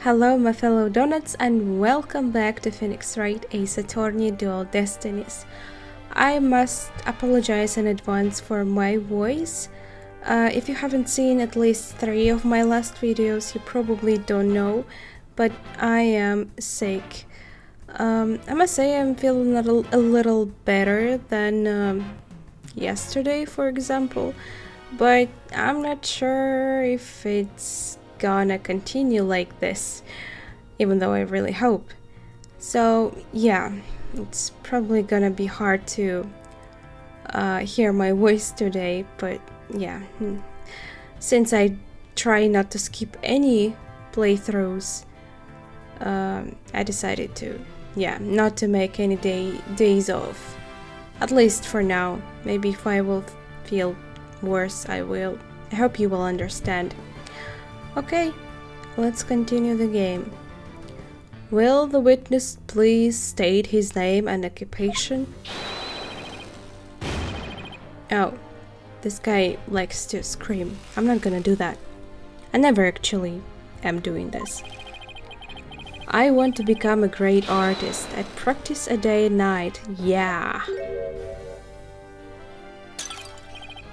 Hello my fellow donuts and welcome back to Phoenix Wright Ace Attorney Dual Destinies. I must apologize in advance for my voice. If you haven't seen at least 3 of my last videos, you probably don't know, but I am sick. I must say I'm feeling a little better than yesterday, for example, but I'm not sure if it's gonna continue like this, even though I really hope. So yeah, it's probably gonna be hard to hear my voice today, but yeah, since I try not to skip any playthroughs, I decided to not to make any days off, at least for now. Maybe if I will feel worse, I will. I hope you will understand. Okay, let's continue the game. Will the witness please state his name and occupation? Oh, this guy likes to scream. I'm not gonna do that. I never actually am doing this. I want to become a great artist. I practice a day and night. Yeah.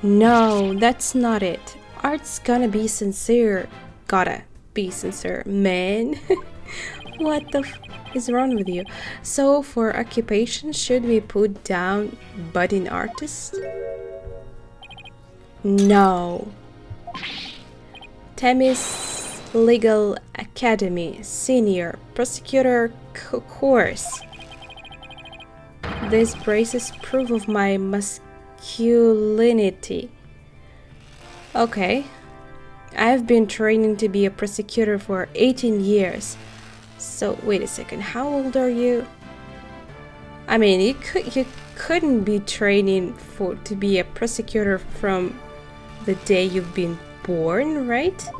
No, that's not it. Art's gonna be sincere. Gotta be sincere, man. What the is wrong with you? So for occupation, should we put down budding artist? No. Themis Legal Academy Senior Prosecutor course. This braces proof of my masculinity. Okay. I've been training to be a prosecutor for 18 years. So wait a second, how old are you? I mean, you couldn't be training to be a prosecutor from the day you've been born, right?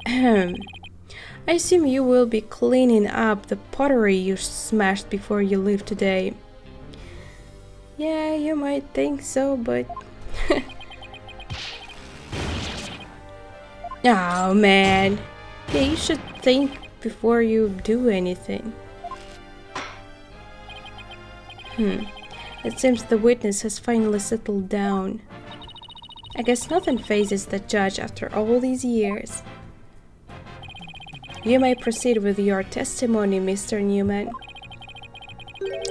I assume you will be cleaning up the pottery you smashed before you leave today. Yeah, you might think so, but oh man, yeah, you should think before you do anything. It seems the witness has finally settled down. I guess nothing phases the judge after all these years. You may proceed with your testimony, Mr. Newman.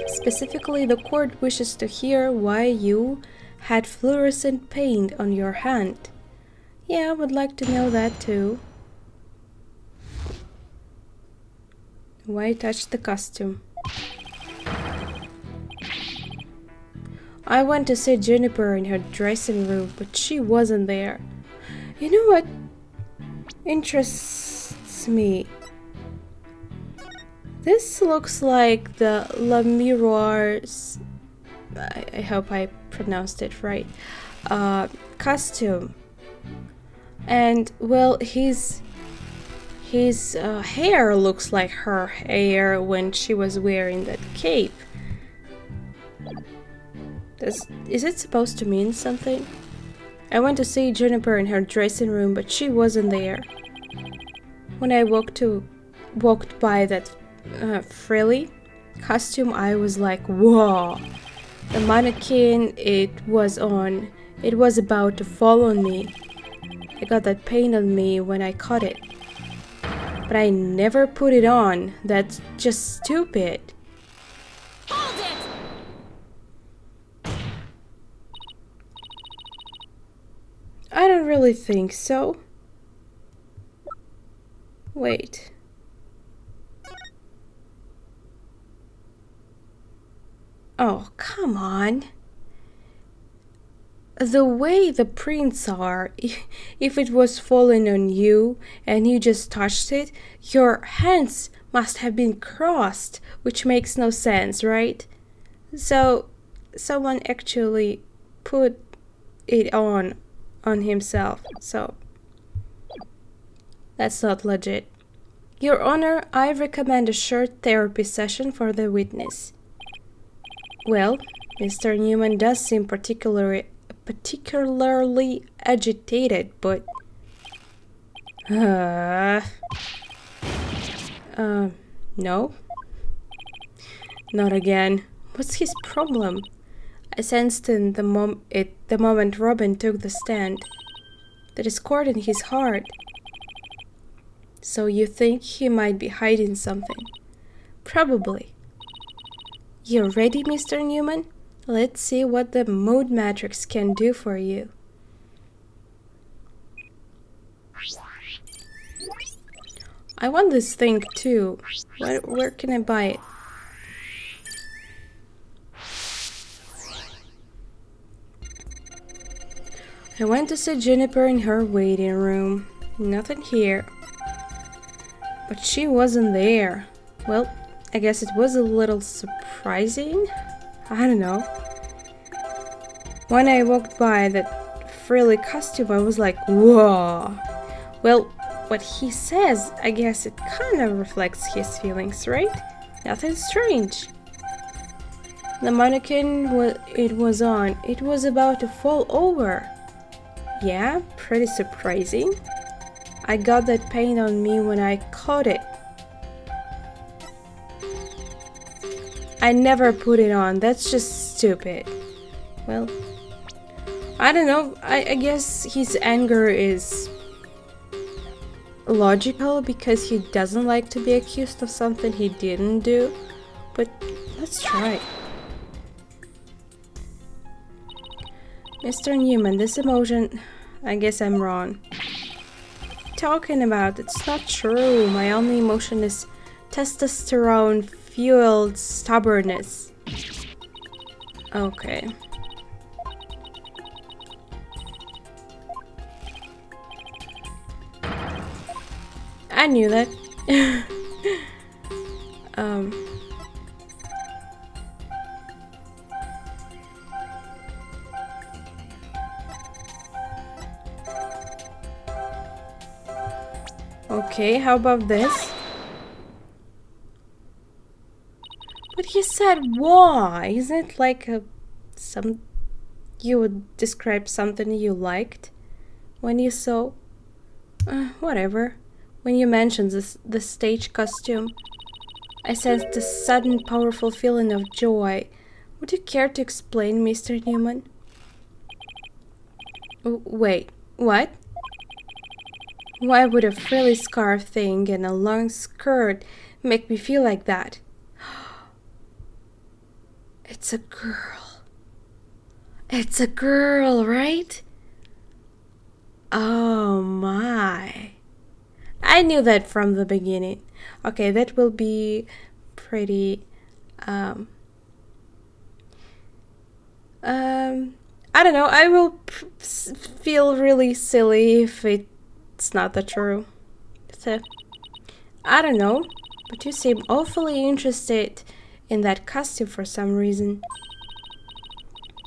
Specifically, the court wishes to hear why you had fluorescent paint on your hand. Yeah, I would like to know that too. Why touch the costume? I went to see Juniper in her dressing room, but she wasn't there. You know what interests me? This looks like the La Miroir's, I hope I pronounced it right, costume. And well, his hair looks like her hair when she was wearing that cape. Is it supposed to mean something? I went to see Juniper in her dressing room, but she wasn't there. When I walked by that frilly costume, I was like, whoa! The mannequin it was about to fall on me. I got that paint on me when I caught it. But I never put it on. That's just stupid. Hold it! I don't really think so. Wait. Oh, come on. The way the prints are, if it was falling on you and you just touched it, your hands must have been crossed, which makes no sense, right? So, someone actually put it on himself, so that's not legit. Your Honor, I recommend a short therapy session for the witness. Well, Mr. Newman does seem particularly agitated, but Uh, no. Not again. What's his problem? I sensed in the moment Robin took the stand. The discord in his heart. So you think he might be hiding something? Probably. You ready, Mr. Newman? Let's see what the mood matrix can do for you. I want this thing too. Where can I buy it? I went to see Juniper in her waiting room. Nothing here. But she wasn't there. Well, I guess it was a little surprising. I don't know. When I walked by that frilly costume, I was like, whoa. Well, what he says, I guess it kind of reflects his feelings, right? Nothing strange. The mannequin it was on, it was about to fall over. Yeah, pretty surprising. I got that paint on me when I caught it. I never put it on, that's just stupid. Well, I don't know, I guess his anger is logical because he doesn't like to be accused of something he didn't do. But let's try. Mr. Newman, this emotion, I guess I'm wrong. Talking about, it's not true. My only emotion is testosterone fueled stubbornness. Okay. I knew that. Okay, how about this? But he said why? Isn't it like you would describe something you liked when you saw? Whatever. When you mentioned the stage costume, I sensed a sudden powerful feeling of joy. Would you care to explain, Mr. Newman? Wait, what? Why would a frilly scarf thing and a long skirt make me feel like that? It's a girl. It's a girl, right? Oh my. I knew that from the beginning. Okay, that will be pretty I don't know, I will feel really silly if it's not the true. So, I don't know, but you seem awfully interested in that costume for some reason.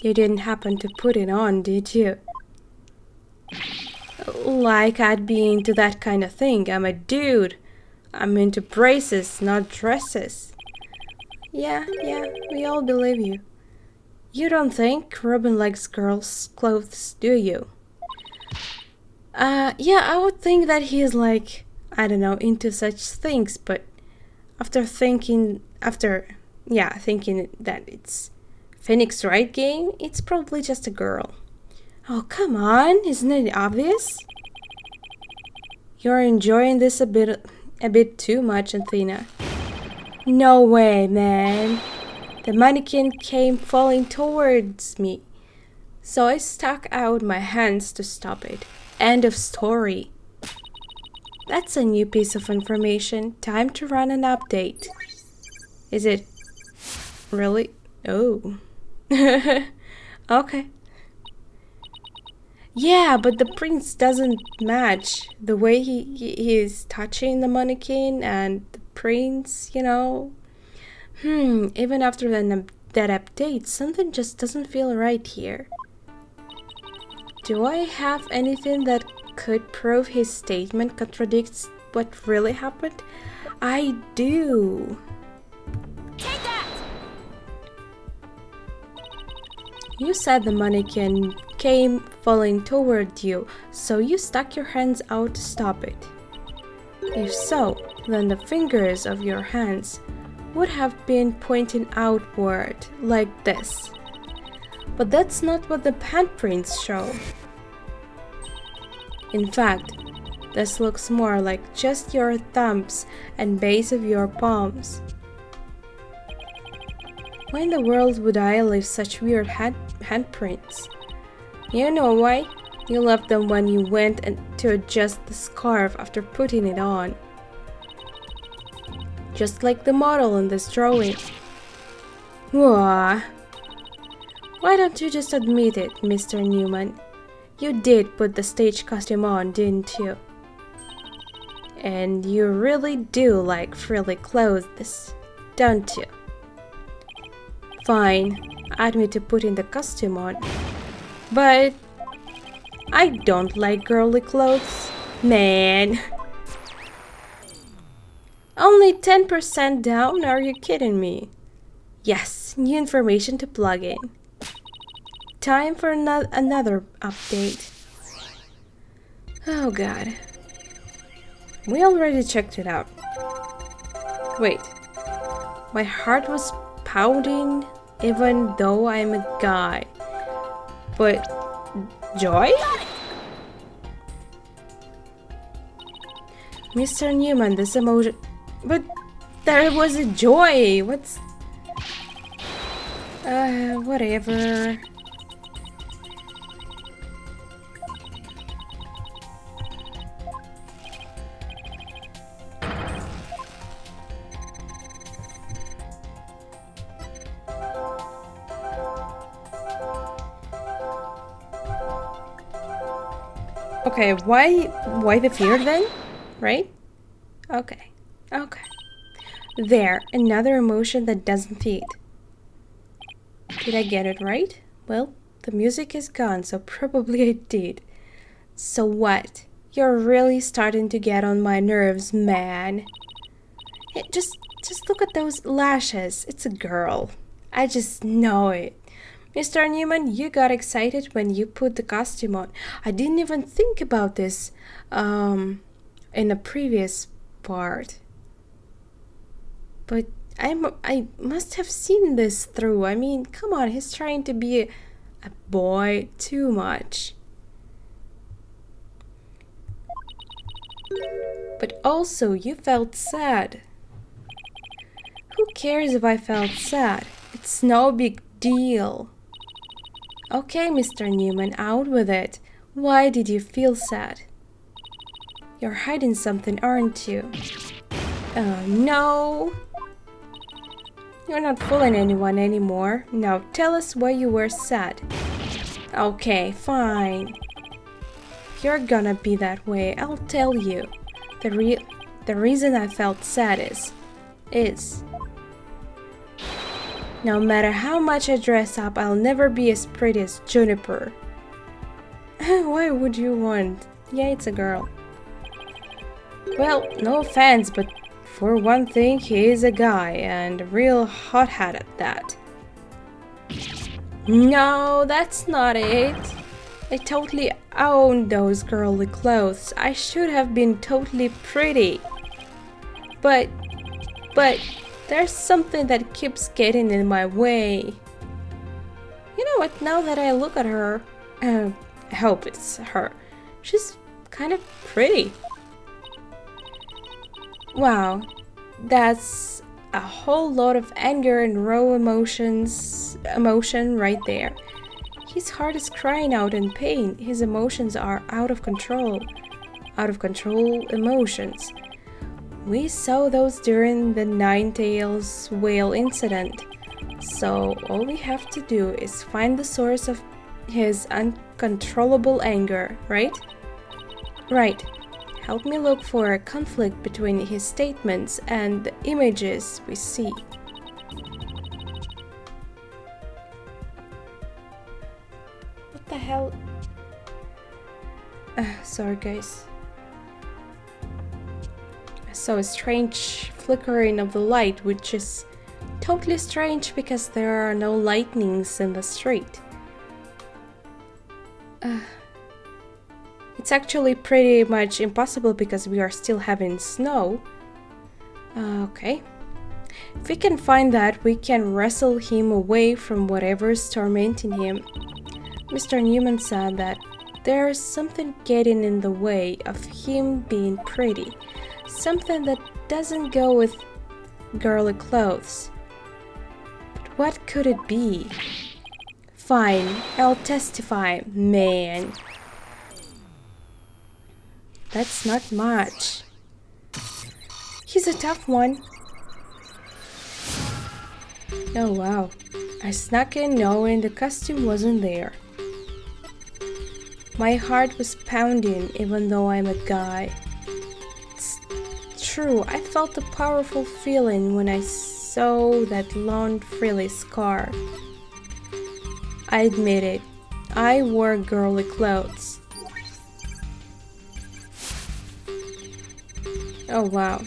You didn't happen to put it on, did you? Like I'd be into that kind of thing. I'm a dude. I'm into braces, not dresses. Yeah, we all believe you. You don't think Robin likes girls' clothes, do you? Yeah, I would think that he's like, I don't know, into such things, but thinking that it's Phoenix Wright game, it's probably just a girl. Oh, come on, isn't it obvious? You're enjoying this a bit too much, Athena. No way, man. The mannequin came falling towards me, so I stuck out my hands to stop it. End of story. That's a new piece of information. Time to run an update. Is it really? Oh. Okay. Yeah, but the prince doesn't match the way he is touching the mannequin and the prince, you know. Even after that update, something just doesn't feel right here. Do I have anything that could prove his statement contradicts what really happened? I do. Take that! You said the mannequin came falling toward you, so you stuck your hands out to stop it. If so, then the fingers of your hands would have been pointing outward like this. But that's not what the handprints show. In fact, this looks more like just your thumbs and base of your palms. Why in the world would I leave such weird handprints? You know why? You left them when you went to adjust the scarf after putting it on. Just like the model in this drawing. Wah. Why don't you just admit it, Mr. Newman? You did put the stage costume on, didn't you? And you really do like frilly clothes, don't you? Fine, admit to putting the costume on. But I don't like girly clothes, man. Only 10% down? Are you kidding me? Yes, new information to plug in. Time for another update. Oh god. We already checked it out. Wait. My heart was pounding even though I'm a guy. But joy? Mr. Newman, this emotion... But there was a joy! What's... whatever... Okay, why the fear then? Right? Okay. There, another emotion that doesn't fit. Did I get it right? Well, the music is gone, so probably I did. So what? You're really starting to get on my nerves, man. Hey, just look at those lashes. It's a girl. I just know it. Mr. Newman, you got excited when you put the costume on. I didn't even think about this in the previous part. But I must have seen this through. I mean, come on, he's trying to be a boy too much. But also, you felt sad. Who cares if I felt sad? It's no big deal. Okay, Mr. Newman, out with it. Why did you feel sad? You're hiding something, aren't you? Oh, no. You're not fooling anyone anymore. Now tell us why you were sad. Okay, fine. If you're gonna be that way, I'll tell you. The reason I felt sad is no matter how much I dress up, I'll never be as pretty as Juniper. Why would you want? Yeah, it's a girl. Well, no offense, but for one thing, he is a guy, and a real hothead at that. No, that's not it. I totally owned those girly clothes. I should have been totally pretty. But there's something that keeps getting in my way. You know what, now that I look at her, I hope it's her. She's kind of pretty. Wow, that's a whole lot of anger and raw emotion right there. His heart is crying out in pain. His emotions are out of control emotions. We saw those during the Nine-Tails whale incident. So all we have to do is find the source of his uncontrollable anger, right? Right. Help me look for a conflict between his statements and the images we see. What the hell? Sorry guys. I saw a strange flickering of the light, which is totally strange because there are no lightnings in the street. It's actually pretty much impossible because we are still having snow. Okay. If we can find that, we can wrestle him away from whatever's tormenting him. Mr. Newman said that there's something getting in the way of him being pretty. Something that doesn't go with girly clothes. But what could it be? Fine, I'll testify, man. That's not much. He's a tough one. Oh wow, I snuck in knowing the costume wasn't there. My heart was pounding even though I'm a guy. It's true, I felt a powerful feeling when I saw that long frilly scarf. I admit it, I wore girly clothes. Oh wow,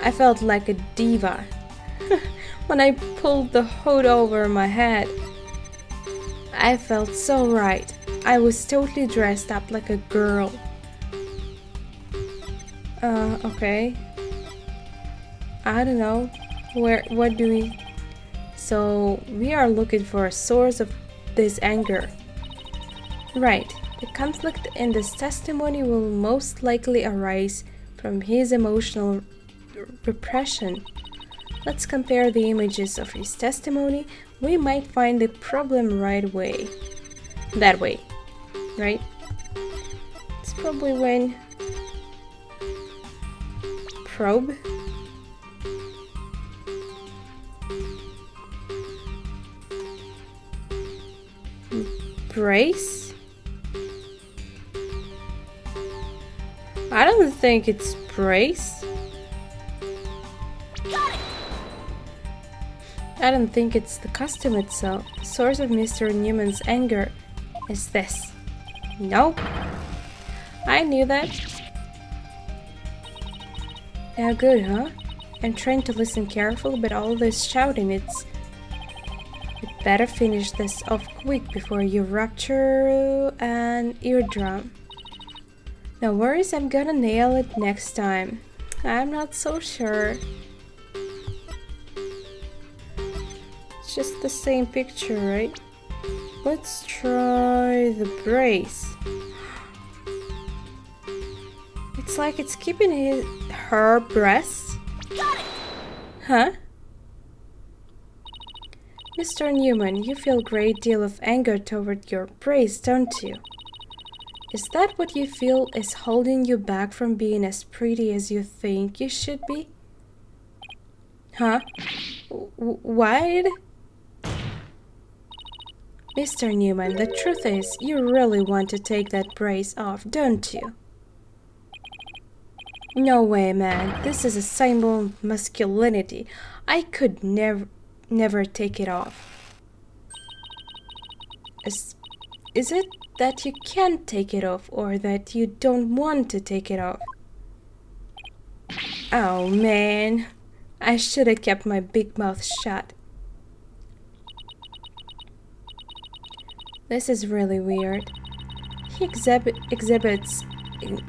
I felt like a diva when I pulled the hood over my head. I felt so right. I was totally dressed up like a girl. Okay. I don't know. What do we... So, we are looking for a source of this anger. Right. The conflict in this testimony will most likely arise from his emotional repression. Let's compare the images of his testimony. We might find the problem right away. That way, right? It's probably when... Probe? Brace? I don't think it's brace. I don't think it's the costume itself. The source of Mr. Newman's anger is this. Nope. I knew that. Yeah, good, huh? I'm trying to listen carefully, but all this shouting, we'd better finish this off quick before you rupture an eardrum. No worries, I'm gonna nail it next time. I'm not so sure. It's just the same picture, right? Let's try the brace. It's like it's keeping her breasts. Huh? Mr. Newman, you feel a great deal of anger toward your brace, don't you? Is that what you feel is holding you back from being as pretty as you think you should be? Huh? What? Mr. Newman, the truth is, you really want to take that brace off, don't you? No way, man. This is a symbol of masculinity. I could never take it off. Is it that you can't take it off or that you don't want to take it off? Oh, man. I should have kept my big mouth shut. This is really weird. He exhibits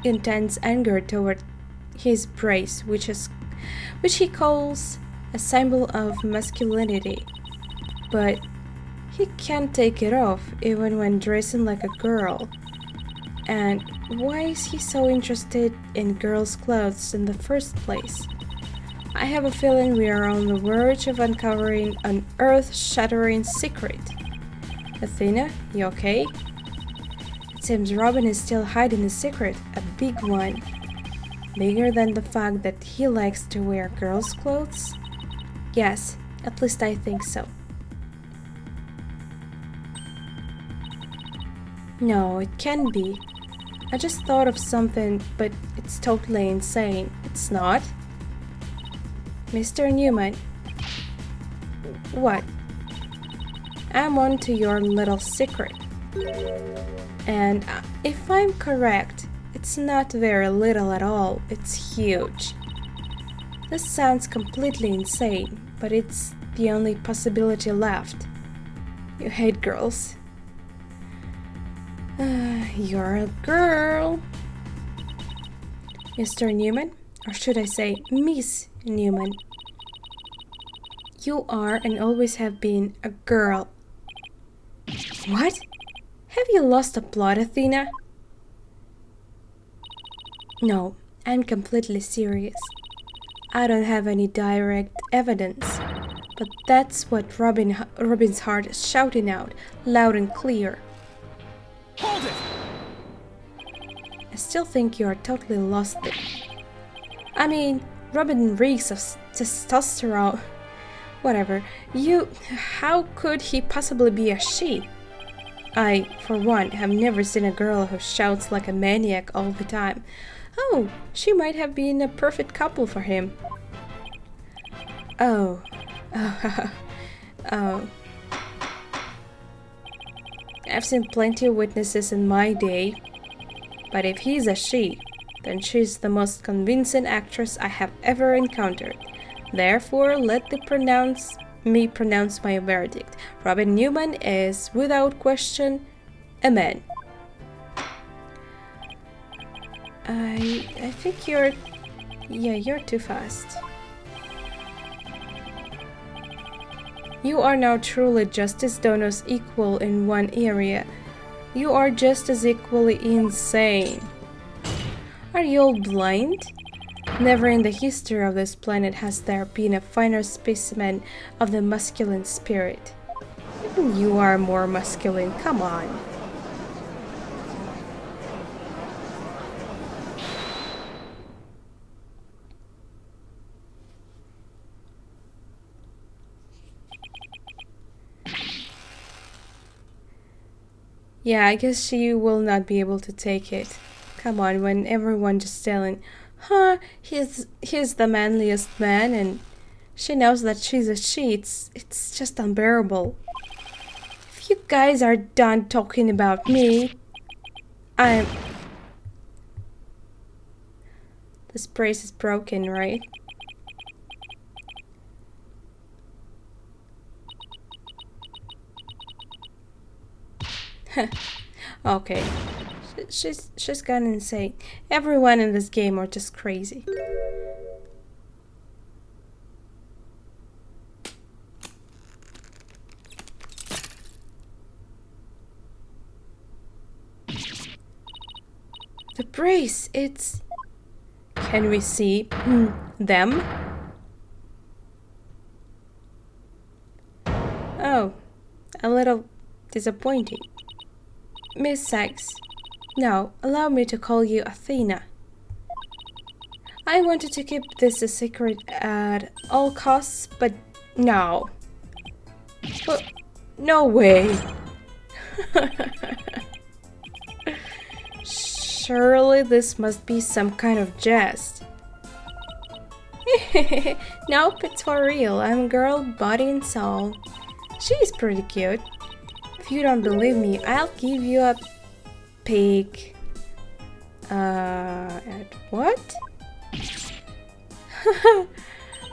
intense anger toward his brace, which he calls a symbol of masculinity, but he can't take it off even when dressing like a girl. And why is he so interested in girls' clothes in the first place? I have a feeling we are on the verge of uncovering an earth-shattering secret. Athena, you okay? It seems Robin is still hiding a secret, a big one. Bigger than the fact that he likes to wear girls' clothes? Yes, at least I think so. No, it can't be. I just thought of something, but it's totally insane. It's not? Mr. Newman. What? I'm on to your little secret. And if I'm correct, it's not very little at all, it's huge. This sounds completely insane, but it's the only possibility left. You hate girls. You're a girl. Mr. Newman, or should I say Miss Newman? You are and always have been a girl. What? Have you lost the plot, Athena? No, I'm completely serious. I don't have any direct evidence, but that's what Robin's heart is shouting out, loud and clear. Hold it! I still think you are totally lost there. I mean, Robin reeks of testosterone. Whatever. How could he possibly be a she? I, for one, have never seen a girl who shouts like a maniac all the time. Oh, she might have been a perfect couple for him. Oh. Oh. I've seen plenty of witnesses in my day, but if he's a she, then she's the most convincing actress I have ever encountered. Therefore, let me pronounce my verdict. Robin Newman is, without question, a man. I think you're too fast. You are now truly Justice Dono's equal in one area. You are just as equally insane. Are you all blind? Never in the history of this planet has there been a finer specimen of the masculine spirit. Even you are more masculine, come on. Yeah, I guess she will not be able to take it. Come on, when everyone just telling, he's the manliest man, and she knows that she's a she, it's just unbearable. If you guys are done talking about me, this brace is broken, right? Okay. She's gone insane. Everyone in this game are just crazy. The brace, it's... Can we see them? Oh, a little disappointing. Miss Sykes, now allow me to call you Athena. I wanted to keep this a secret at all costs, but no. Well, no way. Surely this must be some kind of jest. Nope, it's for real. I'm a girl, body and soul. She's pretty cute. If you don't believe me, I'll give you a peek. At what?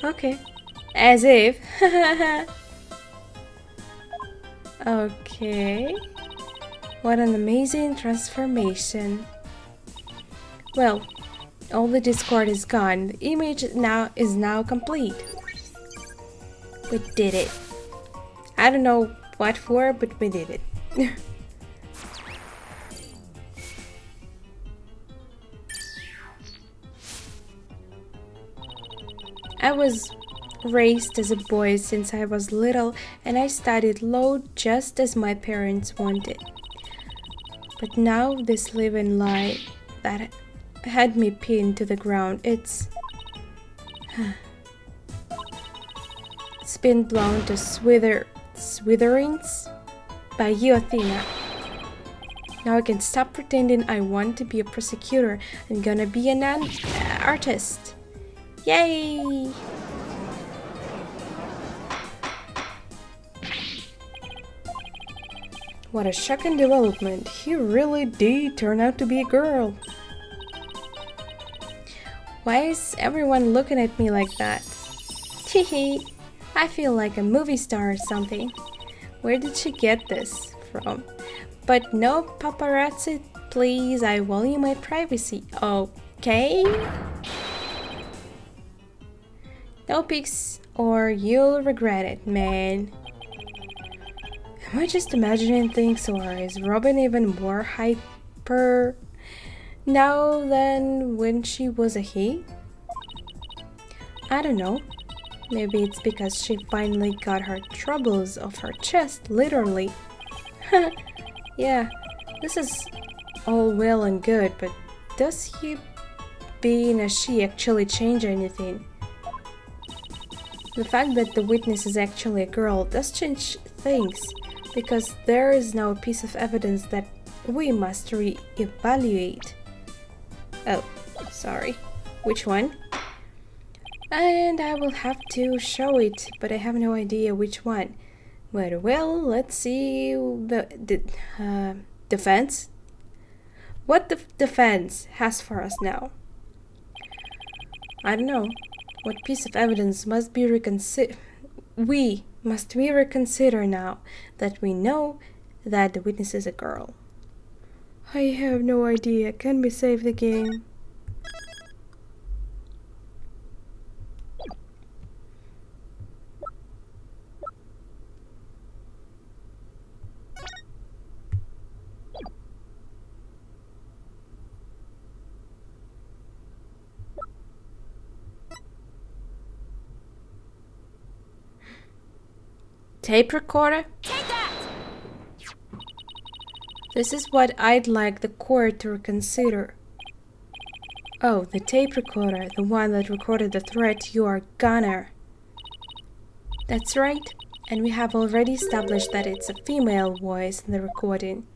Okay. As if. Okay. What an amazing transformation. Well, all the discord is gone. The image is now complete. We did it. I don't know what for, but we did it. I was raised as a boy since I was little, and I studied law just as my parents wanted. But now this living lie that had me pinned to the ground, it's been blown to smithereens by you, Athena. Now I can stop pretending I want to be a prosecutor and gonna be an artist. Yay! What a shocking development. He really did turn out to be a girl. Why is everyone looking at me like that? Teehee, I feel like a movie star or something. Where did she get this from? But no paparazzi, please. I value my privacy. Okay? No pics or you'll regret it, man. Am I just imagining things, or is Robin even more hyper now than when she was a he? I don't know. Maybe it's because she finally got her troubles off her chest, literally. Yeah, this is all well and good, but does he being a she actually change anything? The fact that the witness is actually a girl does change things, because there is now a piece of evidence that we must re-evaluate. Oh, sorry. Which one? And I will have to show it, but I have no idea which one. Well, let's see the defense. What the defense has for us now? I don't know. What piece of evidence must be reconsidered? We reconsider now that we know that the witness is a girl? I have no idea. Can we save the game? Tape recorder? Take that! This is what I'd like the court to reconsider. Oh, the tape recorder, the one that recorded the threat, you are Gunner. That's right, and we have already established that it's a female voice in the recording.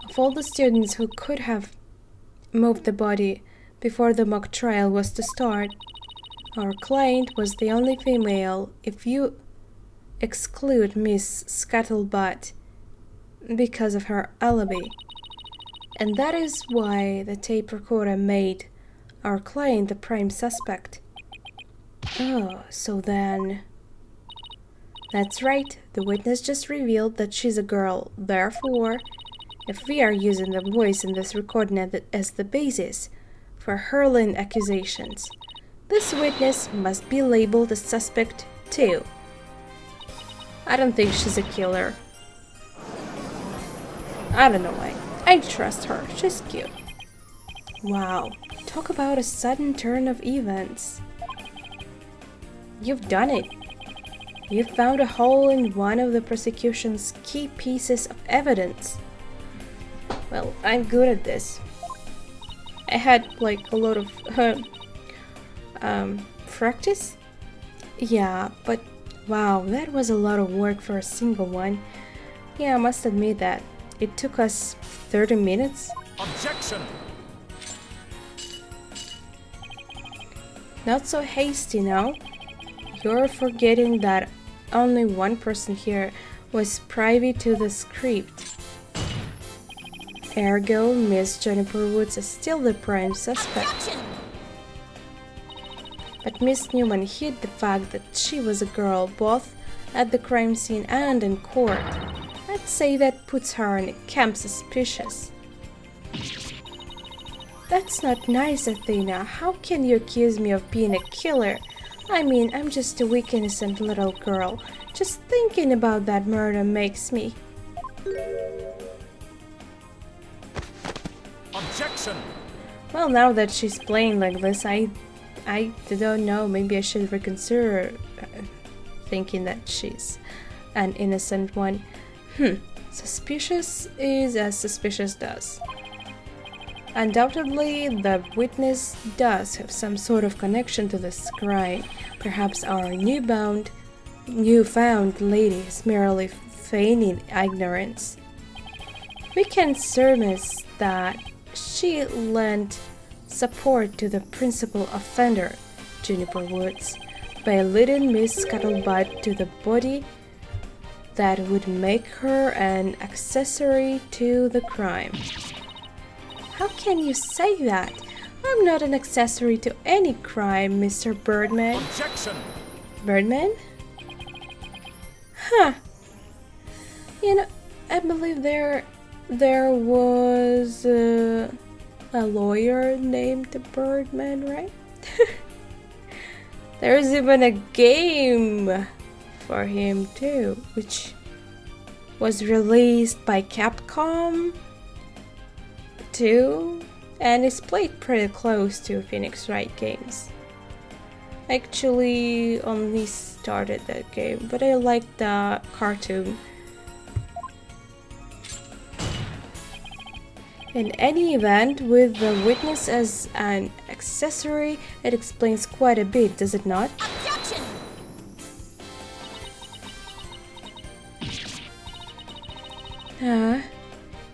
Of all the students who could have moved the body before the mock trial was to start, our client was the only female, if you exclude Miss Scuttlebutt, because of her alibi. And that is why the tape recorder made our client the prime suspect. Oh, so then... That's right, the witness just revealed that she's a girl. Therefore, if we are using the voice in this recording as the basis for hurling accusations, this witness must be labeled a suspect too. I don't think she's a killer. I don't know why. I trust her. She's cute. Wow. Talk about a sudden turn of events. You've done it. You found a hole in one of the prosecution's key pieces of evidence. Well, I'm good at this. I had like a lot of practice? Yeah, but wow, that was a lot of work for a single one. Yeah, I must admit that. It took us 30 minutes. Objection! Not so hasty now. You're forgetting that only one person here was privy to the script. Ergo, Miss Jennifer Woods is still the prime suspect. Objection! But Miss Newman hid the fact that she was a girl both at the crime scene and in court. I'd say that puts her in camp suspicious. That's not nice, Athena. How can you accuse me of being a killer? I mean, I'm just a weak, innocent little girl. Just thinking about that murder makes me... Objection! Well, now that she's playing like this, I don't know, maybe I should reconsider thinking that she's an innocent one. Suspicious is as suspicious does. Undoubtedly, the witness does have some sort of connection to this crime. Perhaps our newfound lady is merely feigning ignorance. We can surmise that she lent support to the principal offender, Juniper Woods, by leading Miss Scuttlebutt to the body that would make her an accessory to the crime. How can you say that? I'm not an accessory to any crime, Mr. Birdman. Objection! Birdman? Huh. You know, I believe there was a lawyer named the Birdman, right? There's even a game for him too, which was released by Capcom too, and is played pretty close to Phoenix Wright games. I actually only started that game, but I liked the cartoon. In any event, with the witness as an accessory, it explains quite a bit, does it not? Objection!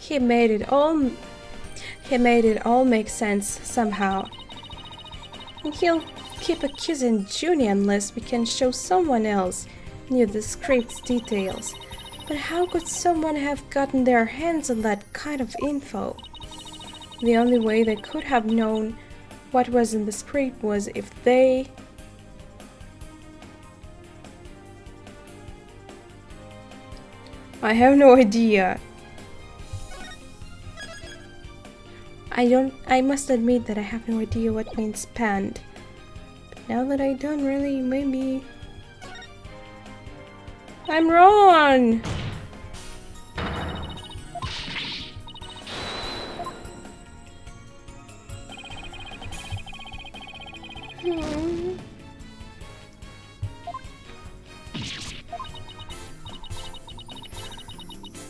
He made it all make sense somehow. And he'll keep accusing Junie unless we can show someone else knew the script's details. But how could someone have gotten their hands on that kind of info? The only way they could have known what was in the script was if they... I have no idea. I must admit that I have no idea what means panned. But now that I don't really, maybe... I'm wrong!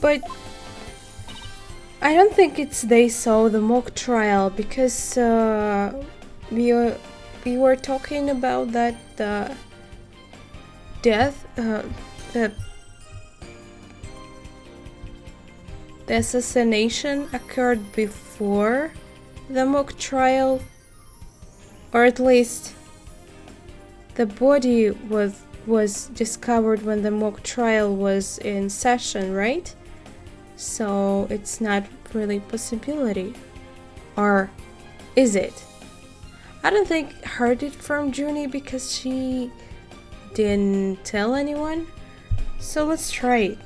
But I don't think it's they saw the mock trial because we were talking about that death, the assassination occurred before the mock trial, or at least the body was discovered when the mock trial was in session, right? So it's not really a possibility. Or is it? I don't think I heard it from Junie because she didn't tell anyone. So let's try it.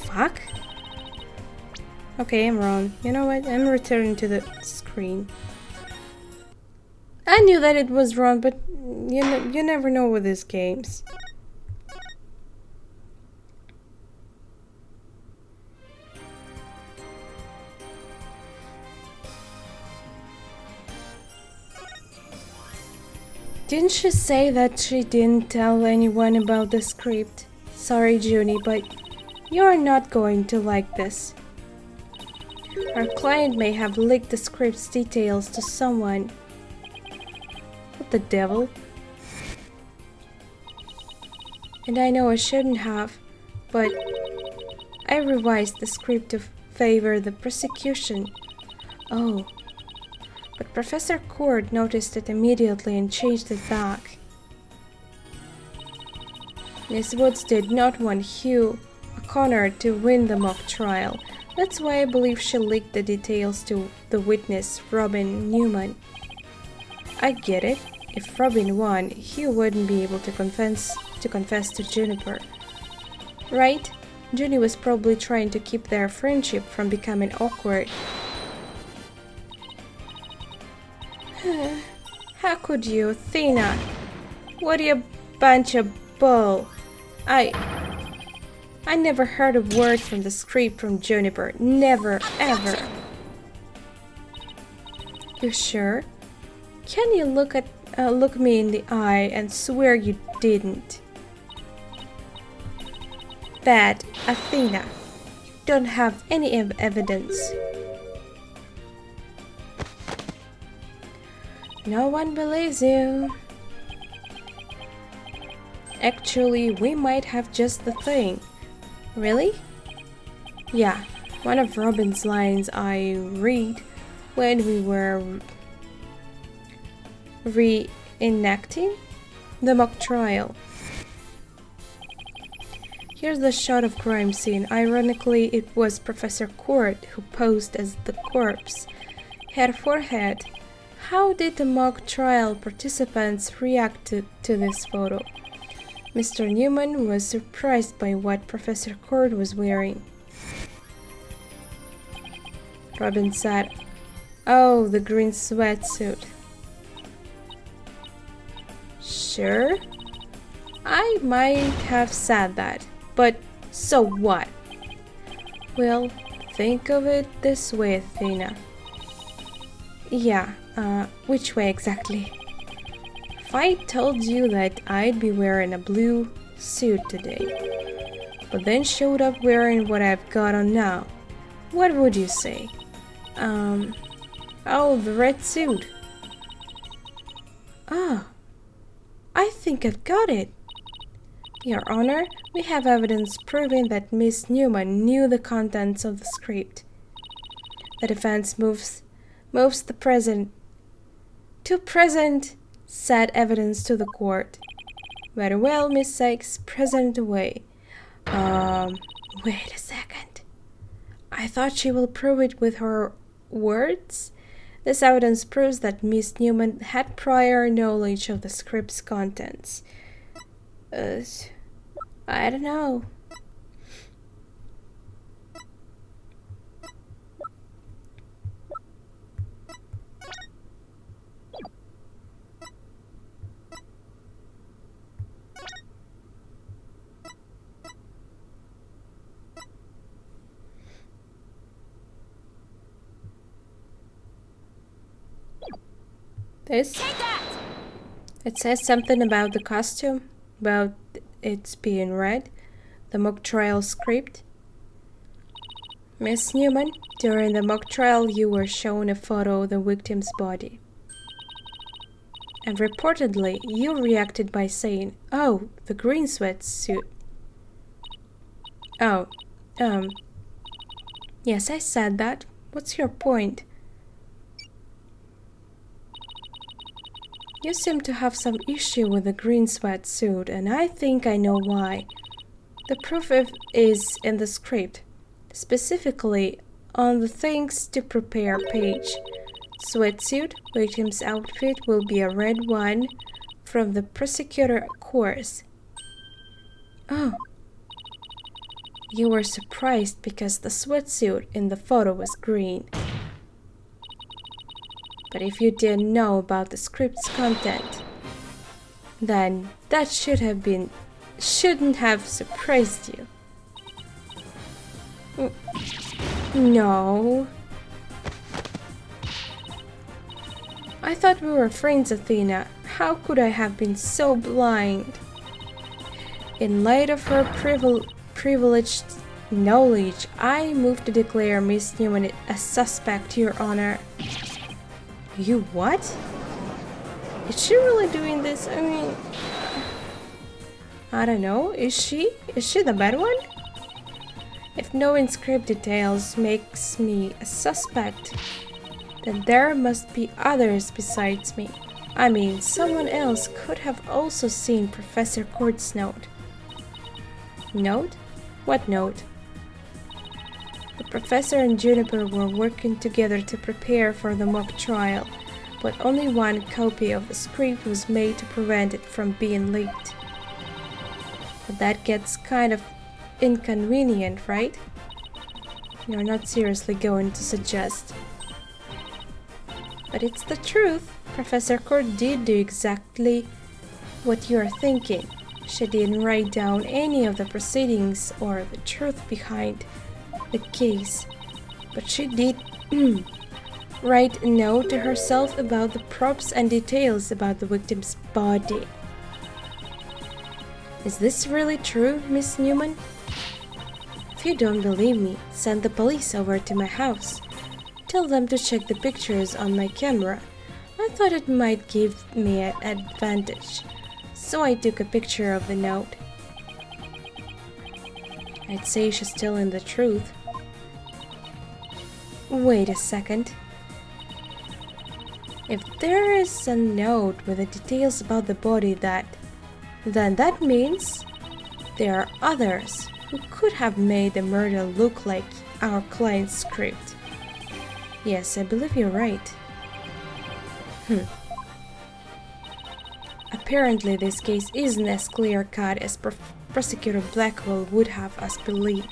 Fuck? Okay, I'm wrong. You know what? I'm returning to the screen. I knew that it was wrong, but you never know with these games. Didn't she say that she didn't tell anyone about the script? Sorry, Junie, but you're not going to like this. Our client may have leaked the script's details to someone. What the devil? And I know I shouldn't have, but I revised the script to favor the prosecution. Oh. But Professor Cord noticed it immediately and changed it back. Miss Woods did not want Hugh O'Connor to win the mock trial. That's why I believe she leaked the details to the witness, Robin Newman. I get it. If Robin won, Hugh wouldn't be able to confess to Juniper. Right? Junie was probably trying to keep their friendship from becoming awkward. How could you, Athena? What a bunch of bull. I never heard a word from the script from Juniper. Never, ever. You sure? Can you look me in the eye and swear you didn't? Bad, Athena. You don't have any evidence. No one believes you. Actually, we might have just the thing. Really? Yeah, one of Robin's lines I read when we were reenacting the mock trial. Here's the shot of crime scene. Ironically, it was Professor Cord who posed as the corpse. Head for head. How did the mock trial participants react to this photo? Mr. Newman was surprised by what Professor Cord was wearing. Robin said, "Oh, the green sweatsuit." Sure, I might have said that, but so what? Well, think of it this way, Athena. Yeah, which way exactly? If I told you that I'd be wearing a blue suit today, but then showed up wearing what I've got on now, what would you say? Oh, the red suit. Ah, I think I've got it. Your Honor, we have evidence proving that Miss Newman knew the contents of the script. The defense moves the present said evidence to the court. Very well, Miss Sykes, present away. Wait a second. I thought she will prove it with her words. This evidence proves that Miss Newman had prior knowledge of the script's contents. I don't know. This? Take that! It says something about the costume, about its being red, the mock trial script. Miss Newman, during the mock trial you were shown a photo of the victim's body. And reportedly, you reacted by saying, "Oh, the green sweatsuit." Oh, yes, I said that. What's your point? You seem to have some issue with the green sweatsuit, and I think I know why. The proof is in the script, specifically on the things to prepare page. Sweatsuit, victim's outfit will be a red one from the prosecutor course. Oh. You were surprised because the sweatsuit in the photo was green. But if you didn't know about the script's content, then that shouldn't have surprised you. No. I thought we were friends, Athena. How could I have been so blind? In light of her privileged knowledge, I move to declare Miss Newman a suspect, Your Honor. You what? Is she really doing this? I mean, I don't know. Is she? Is she the bad one? If knowing script details makes me a suspect, then there must be others besides me. I mean, someone else could have also seen Professor Cord's note. Note? What note? The professor and Juniper were working together to prepare for the mock trial, but only one copy of the script was made to prevent it from being leaked. But that gets kind of inconvenient, right? You're not seriously going to suggest. But it's the truth. Professor Cord did do exactly what you're thinking. She didn't write down any of the proceedings or the truth behind the case, but she did write a note to herself about the props and details about the victim's body. Is this really true, Miss Newman? If you don't believe me, send the police over to my house. Tell them to check the pictures on my camera. I thought it might give me an advantage, so I took a picture of the note. I'd say she's telling the truth. Wait a second. If there is a note with the details about the body, then that means there are others who could have made the murder look like our client's script. Yes, I believe you're right. Apparently, this case isn't as clear-cut as Prosecutor Blackwell would have us believe.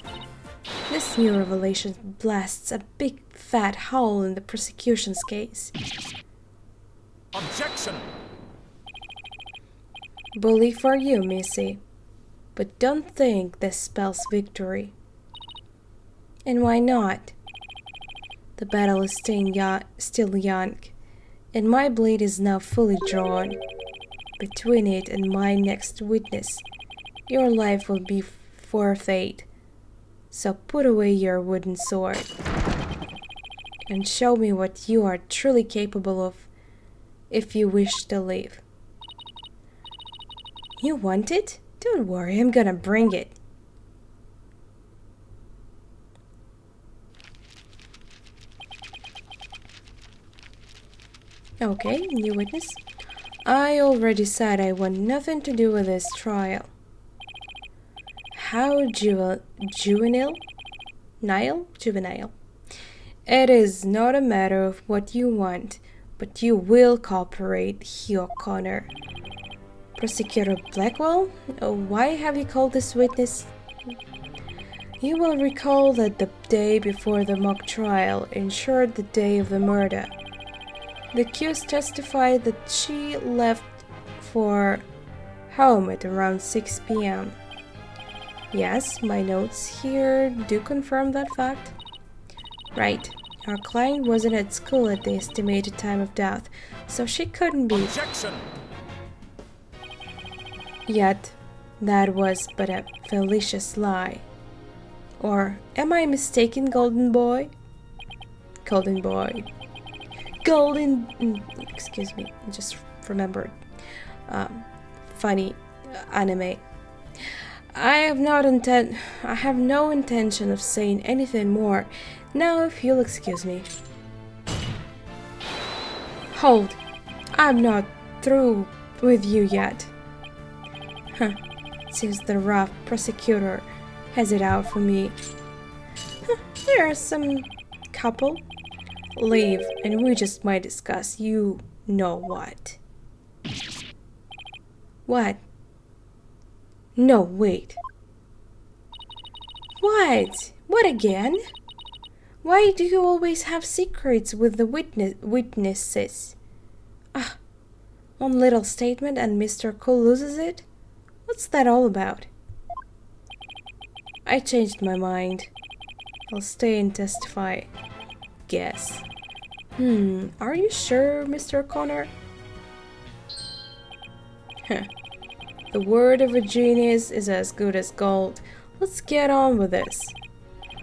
This new revelation blasts a big fat hole in the prosecution's case. Objection! Bully for you, Missy. But don't think this spells victory. And why not? The battle is still young, and my blade is now fully drawn. Between it and my next witness, your life will be forfeit. So put away your wooden sword and show me what you are truly capable of if you wish to live. You want it? Don't worry, I'm gonna bring it. Okay, new witness. I already said I want nothing to do with this trial. How juvenile? Juvenile. It is not a matter of what you want, but you will cooperate, Hugh O'Connor. Prosecutor Blackwell, why have you called this witness? You will recall that the day before the mock trial ensured the day of the murder. The accused testified that she left for home at around 6 p.m. Yes, my notes here do confirm that fact. Right, our client wasn't at school at the estimated time of death, so she couldn't be. Objection! Yet, that was but a fallacious lie. Or am I mistaken, Golden Boy? Golden Boy. Excuse me, just remembered. Funny anime. I have no intention of saying anything more. Now, if you'll excuse me. Hold. I'm not through with you yet. Seems the rough prosecutor has it out for me. There are some couple. Leave, and we just might discuss you know what. What? No, wait. What? What again? Why do you always have secrets with the witnesses? One little statement and Mr. Cole loses it? What's that all about? I changed my mind. I'll stay and testify. Guess. Are you sure, Mr. O'Connor? The word of a genius is as good as gold. Let's get on with this.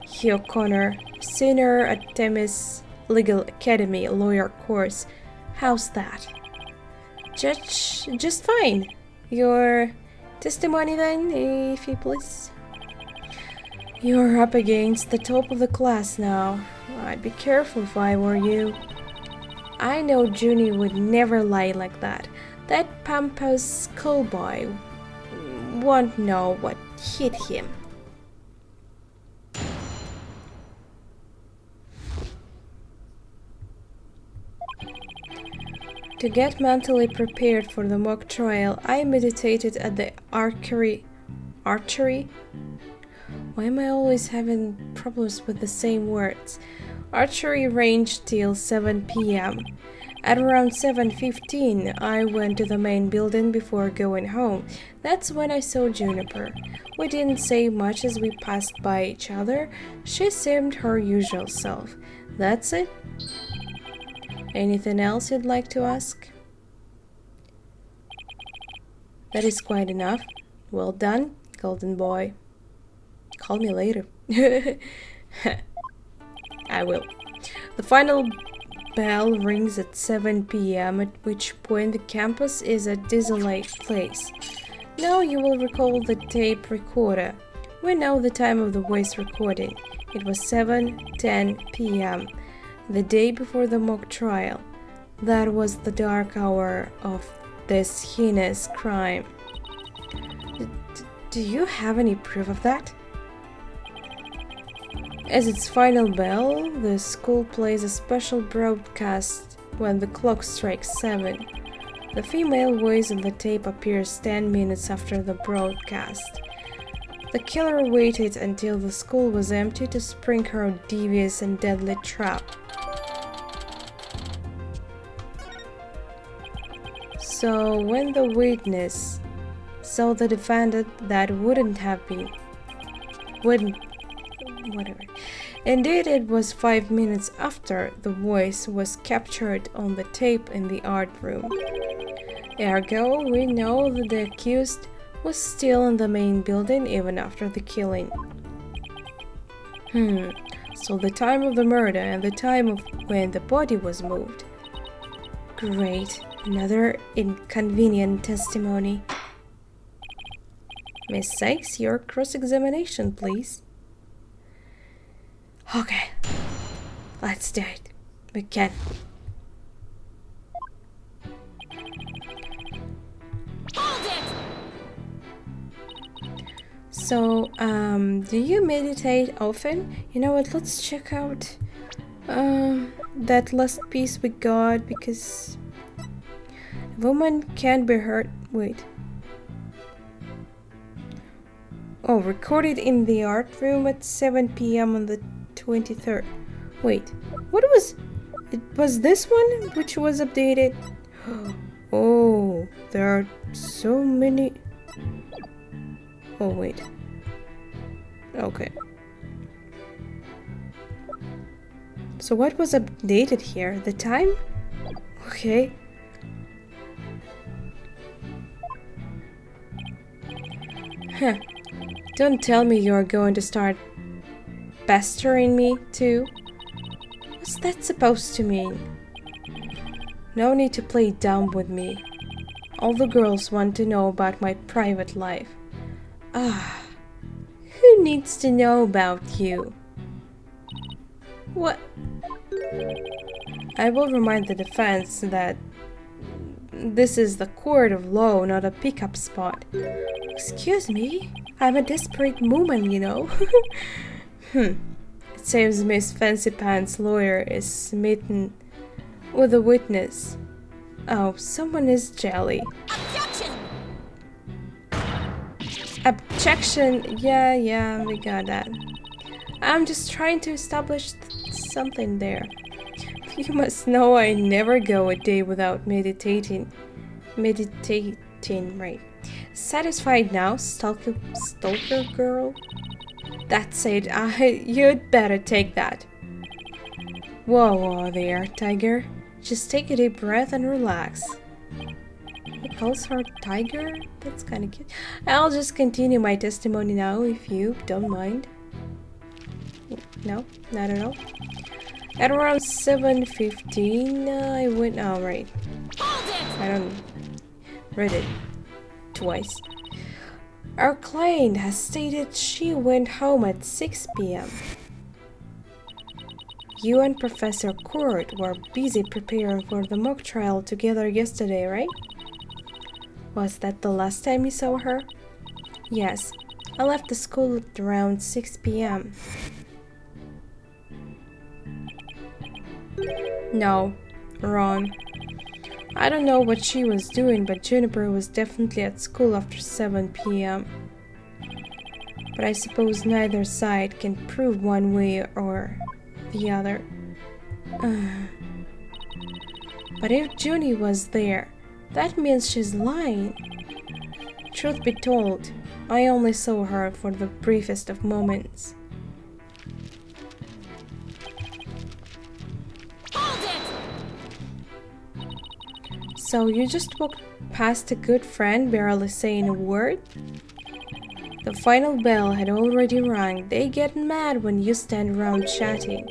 Hugh O'Connor, senior at Themis Legal Academy lawyer course. How's that? Just fine. Your testimony then, if you please. You're up against the top of the class now. I'd be careful if I were you. I know Junie would never lie like that. That pompous schoolboy won't know what hit him. To get mentally prepared for the mock trial, I meditated at the archery? Why am I always having problems with the same words? Archery range till 7 p.m. At around 7:15, I went to the main building before going home. That's when I saw Juniper. We didn't say much as we passed by each other. She seemed her usual self. That's it. Anything else you'd like to ask? That is quite enough. Well done, Golden Boy. Call me later. I will. The final bell rings at 7 p.m., at which point the campus is a desolate place. Now you will recall the tape recorder. We know the time of the voice recording. It was 7:10 p.m., the day before the mock trial. That was the dark hour of this heinous crime. Do you have any proof of that? As its final bell, the school plays a special broadcast when the clock strikes 7. The female voice in the tape appears 10 minutes after the broadcast. The killer waited until the school was empty to spring her devious and deadly trap. So when the witness saw the defendant, that whatever. Indeed, it was 5 minutes after the voice was captured on the tape in the art room. Ergo, we know that the accused was still in the main building even after the killing. So the time of the murder and the time of when the body was moved. Great, another inconvenient testimony. Miss Sykes, your cross-examination, please. Okay, let's do it. We can. Hold it! So, do you meditate often? You know what, let's check out that last piece we got, because a woman can't be hurt. Wait. Oh, recorded in the art room at 7 p.m. on the 23rd. Wait, what was... It was this one which was updated? Oh, there are so many... Oh, wait. Okay. So what was updated here? The time? Okay. Huh. Don't tell me you're going to start pestering me, too. What's that supposed to mean? No need to play dumb with me. All the girls want to know about my private life. Who needs to know about you? What? I will remind the defense that this is the court of law, not a pickup spot. Excuse me? I'm a desperate woman, you know. It seems Miss Fancy Pants' lawyer is smitten with a witness. Oh, someone is jelly. Objection! Objection! Yeah, we got that. I'm just trying to establish something there. You must know I never go a day without meditating. Right. Satisfied now, stalker girl? That's it. You'd better take that. Whoa there, Tiger. Just take a deep breath and relax. He calls her Tiger? That's kind of cute. I'll just continue my testimony now, if you don't mind. No, not at all. At around 7:15, I went... Oh, right. I don't... read it twice. Our client has stated she went home at 6 p.m. You and Professor Court were busy preparing for the mock trial together yesterday, right? Was that the last time you saw her? Yes, I left the school at around 6 p.m. No, wrong. I don't know what she was doing, but Juniper was definitely at school after 7 p.m. But I suppose neither side can prove one way or the other. But if Junie was there, that means she's lying. Truth be told, I only saw her for the briefest of moments. So you just walked past a good friend barely saying a word? The final bell had already rung. They get mad when you stand around chatting.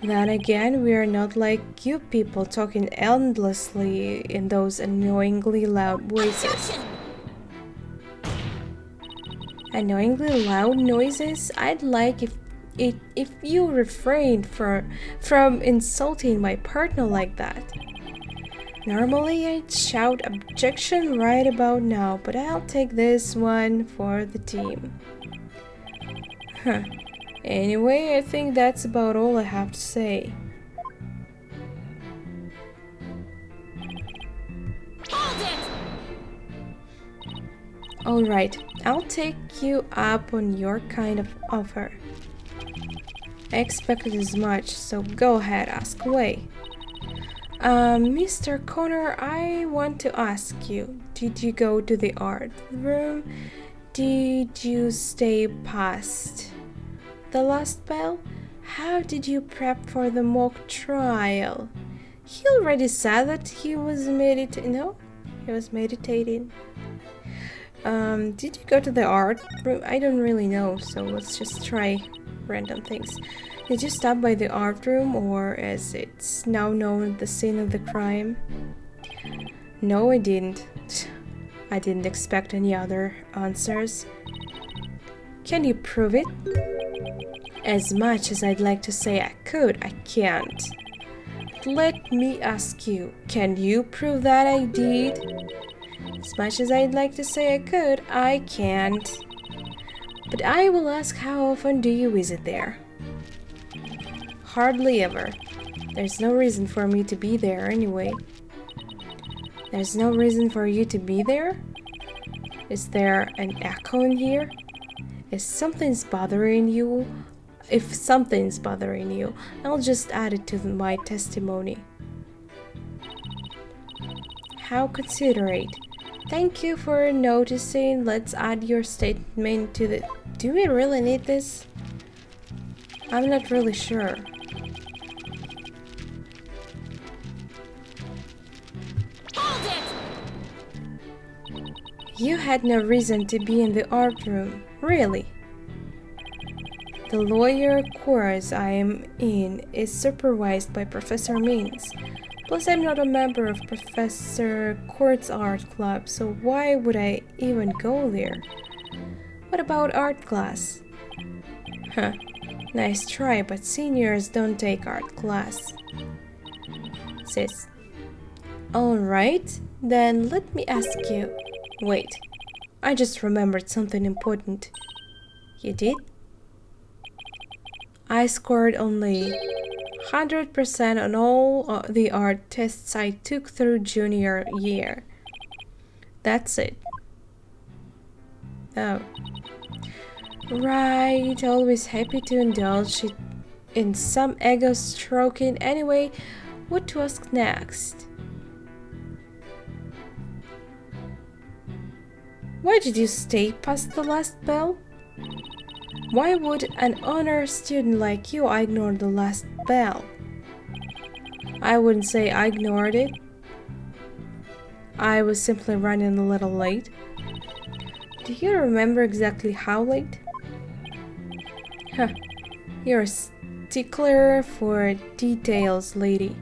Then again, we are not like you people talking endlessly in those annoyingly loud voices. Annoyingly loud noises? I'd like if you refrained from insulting my partner like that. Normally I'd shout objection right about now, but I'll take this one for the team. Anyway, I think that's about all I have to say. Alright, I'll take you up on your kind of offer. I expected as much, so go ahead, ask away. Mr. Connor, I want to ask you, did you go to the art room? Did you stay past the last bell? How did you prep for the mock trial? He already said that he was meditating. Did you go to the art room? I don't really know, so let's just try random things. Did you stop by the art room, or as it's now known, the scene of the crime? No, I didn't. I didn't expect any other answers. Can you prove it? As much as I'd like to say I could, I can't. Let me ask you, can you prove that I did? As much as I'd like to say I could, I can't. But I will ask, how often do you visit there? Hardly ever. There's no reason for me to be there anyway. There's no reason for you to be there? Is there an echo in here? If something's bothering you, I'll just add it to my testimony. How considerate. Thank you for noticing. Let's add your statement to the... Do we really need this? I'm not really sure. Hold it! You had no reason to be in the art room, really. The lawyer course I am in is supervised by Professor Means. Plus, I'm not a member of Professor Court's art club, so why would I even go there? What about art class? Huh, nice try, but seniors don't take art class. Sis. Alright, then let me ask you. Wait, I just remembered something important. You did? I scored only 100% on all the art tests I took through junior year. That's it. Oh. Right, always happy to indulge in some ego stroking. Anyway, what to ask next? Why did you stay past the last bell? Why would an honor student like you ignore the last bell? I wouldn't say I ignored it. I was simply running a little late. Do you remember exactly how late? Huh, you're a stickler for details, lady.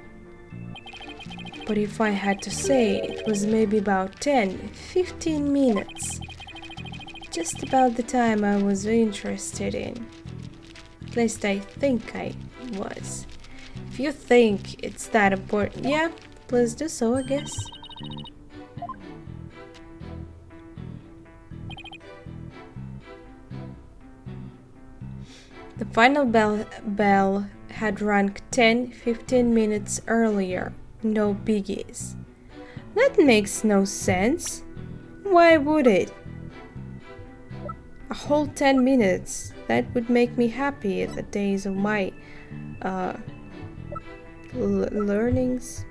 But if I had to say, it was maybe about 10-15 minutes. Just about the time I was interested in. At least I think I was. If you think it's that important, yeah, please do so, I guess. The final bell had rung 10-15 minutes earlier. No biggies. That makes no sense. Why would it? A whole 10 minutes. That would make me happy at the days of my learnings.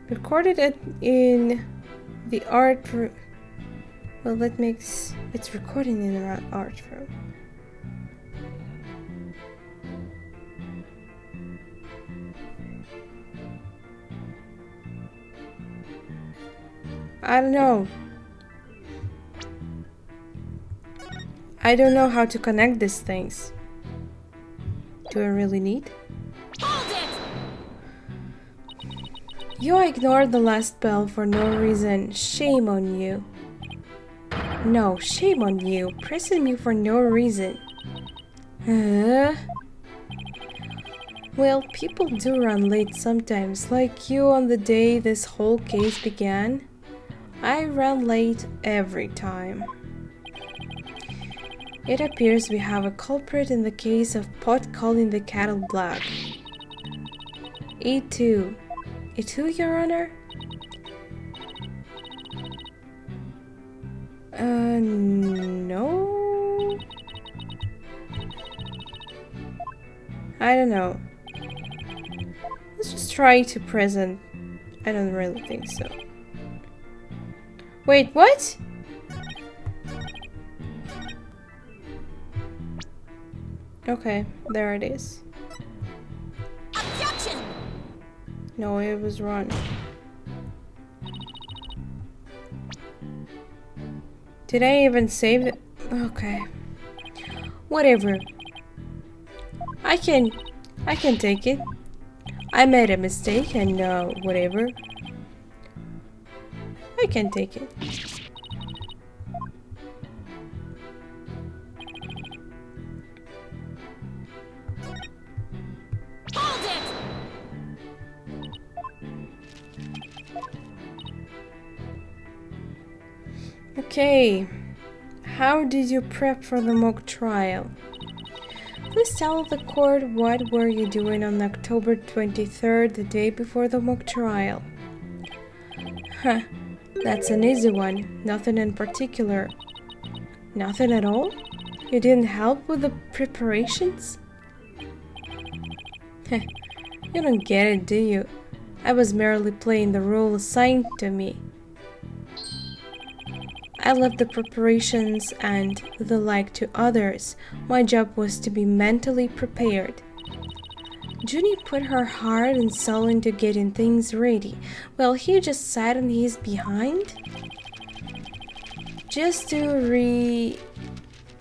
Recorded it in the art room. Well, that makes it's recording in the art room. I don't know. I don't know how to connect these things. Do I really need? Hold it! You ignored the last bell for no reason. Shame on you. No, shame on you. Pressing me for no reason. Well, people do run late sometimes, like you on the day this whole case began. I ran late every time. It appears we have a culprit in the case of pot calling the kettle black. E2. E2, Your Honor? No. I don't know. Let's just try to present. I don't really think so. Wait, what? Okay, there it is. Objection! No, it was wrong. Did I even save it? Okay. Whatever. I can take it. I made a mistake and whatever. I can take it. Hold it! Okay. How did you prep for the mock trial? Please tell the court what were you doing on October 23rd, the day before the mock trial. Huh, that's an easy one. Nothing in particular. Nothing at all? You didn't help with the preparations? Heh, you don't get it, do you? I was merely playing the role assigned to me. I left the preparations and the like to others. My job was to be mentally prepared. Junie put her heart and soul into getting things ready, while he just sat on his behind. Just to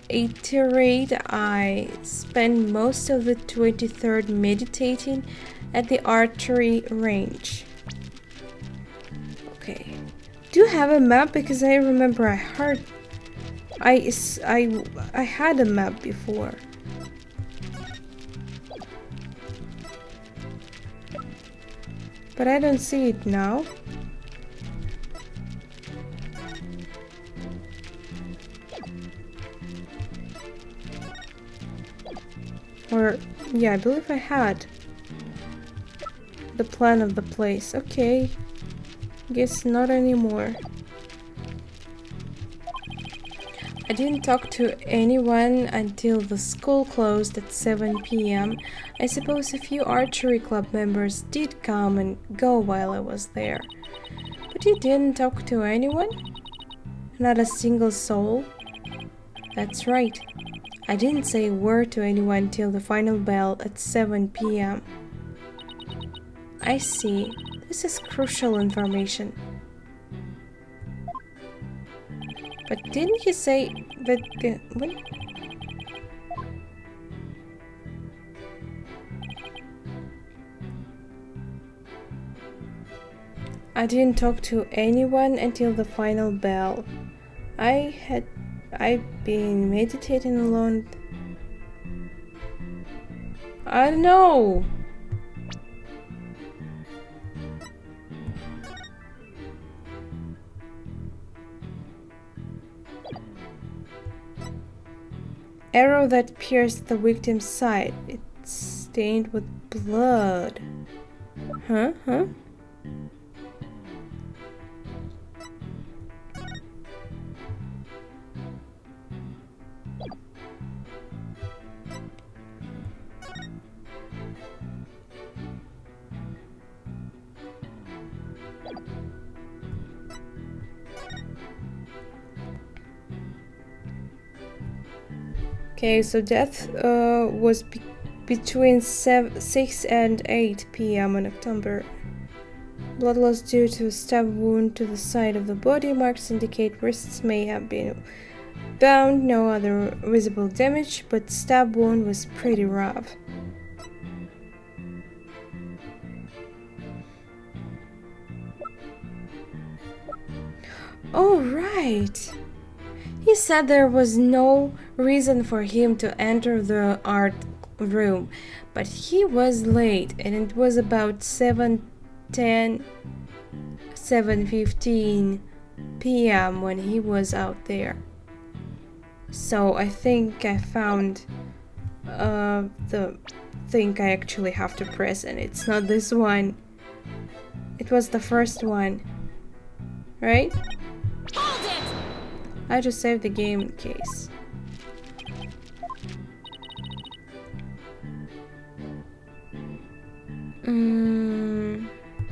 reiterate, I spent most of the 23rd meditating at the archery range. Okay. Do you have a map? Because I remember I had a map before. But I don't see it now. Or, yeah, I believe I had the plan of the place. Okay. Guess not anymore. I didn't talk to anyone until the school closed at 7 p.m. I suppose a few archery club members did come and go while I was there. But you didn't talk to anyone? Not a single soul? That's right. I didn't say a word to anyone till the final bell at 7 p.m. I see. This is crucial information. But didn't you say that what? I didn't talk to anyone until the final bell. I've been meditating alone. I don't know. Arrow that pierced the victim's side. It's stained with blood. Huh? Okay, so death was between 6 and 8 p.m. on October. Blood loss due to a stab wound to the side of the body. Marks indicate wrists may have been bound. No other visible damage, but stab wound was pretty rough. Oh, right. He said there was no reason for him to enter the art room, but he was late and it was about 7:15 p.m. when he was out there. So I think I found the thing I actually have to press, and it's not this one. It was the first one, right? Hold it! I just saved the game in case.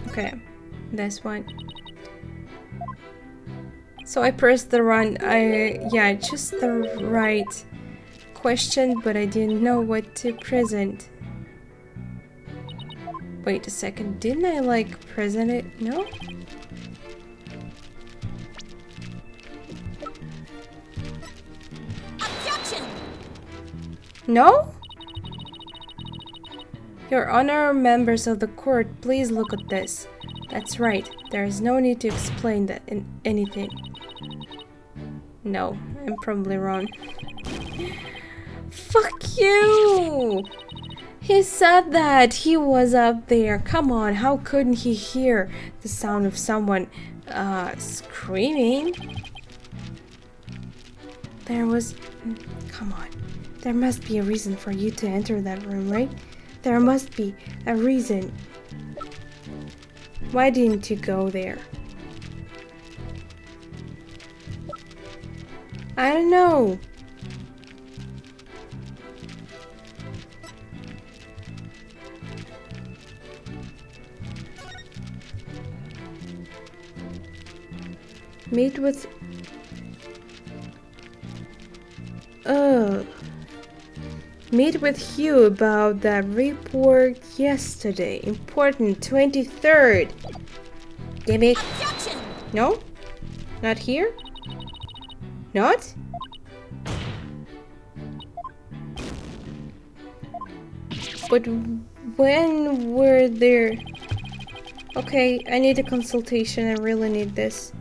Okay, this one. So I pressed the run. Yeah, just the right question, but I didn't know what to present. Wait a second, didn't I like present it? No? Objection! No? Your Honor, members of the court, please look at this. That's right, there is no need to explain that in anything. No, I'm probably wrong. Fuck you! He said that he was up there. Come on, how couldn't he hear the sound of someone screaming? There was... Come on. There must be a reason for you to enter that room, right? There must be a reason. Why didn't you go there? I don't know. Meet with... Meet with Hugh about that report yesterday. Important 23rd. Damn it. Objection! No? Not here? Not? But when were there... Okay, I need a consultation. I really need this.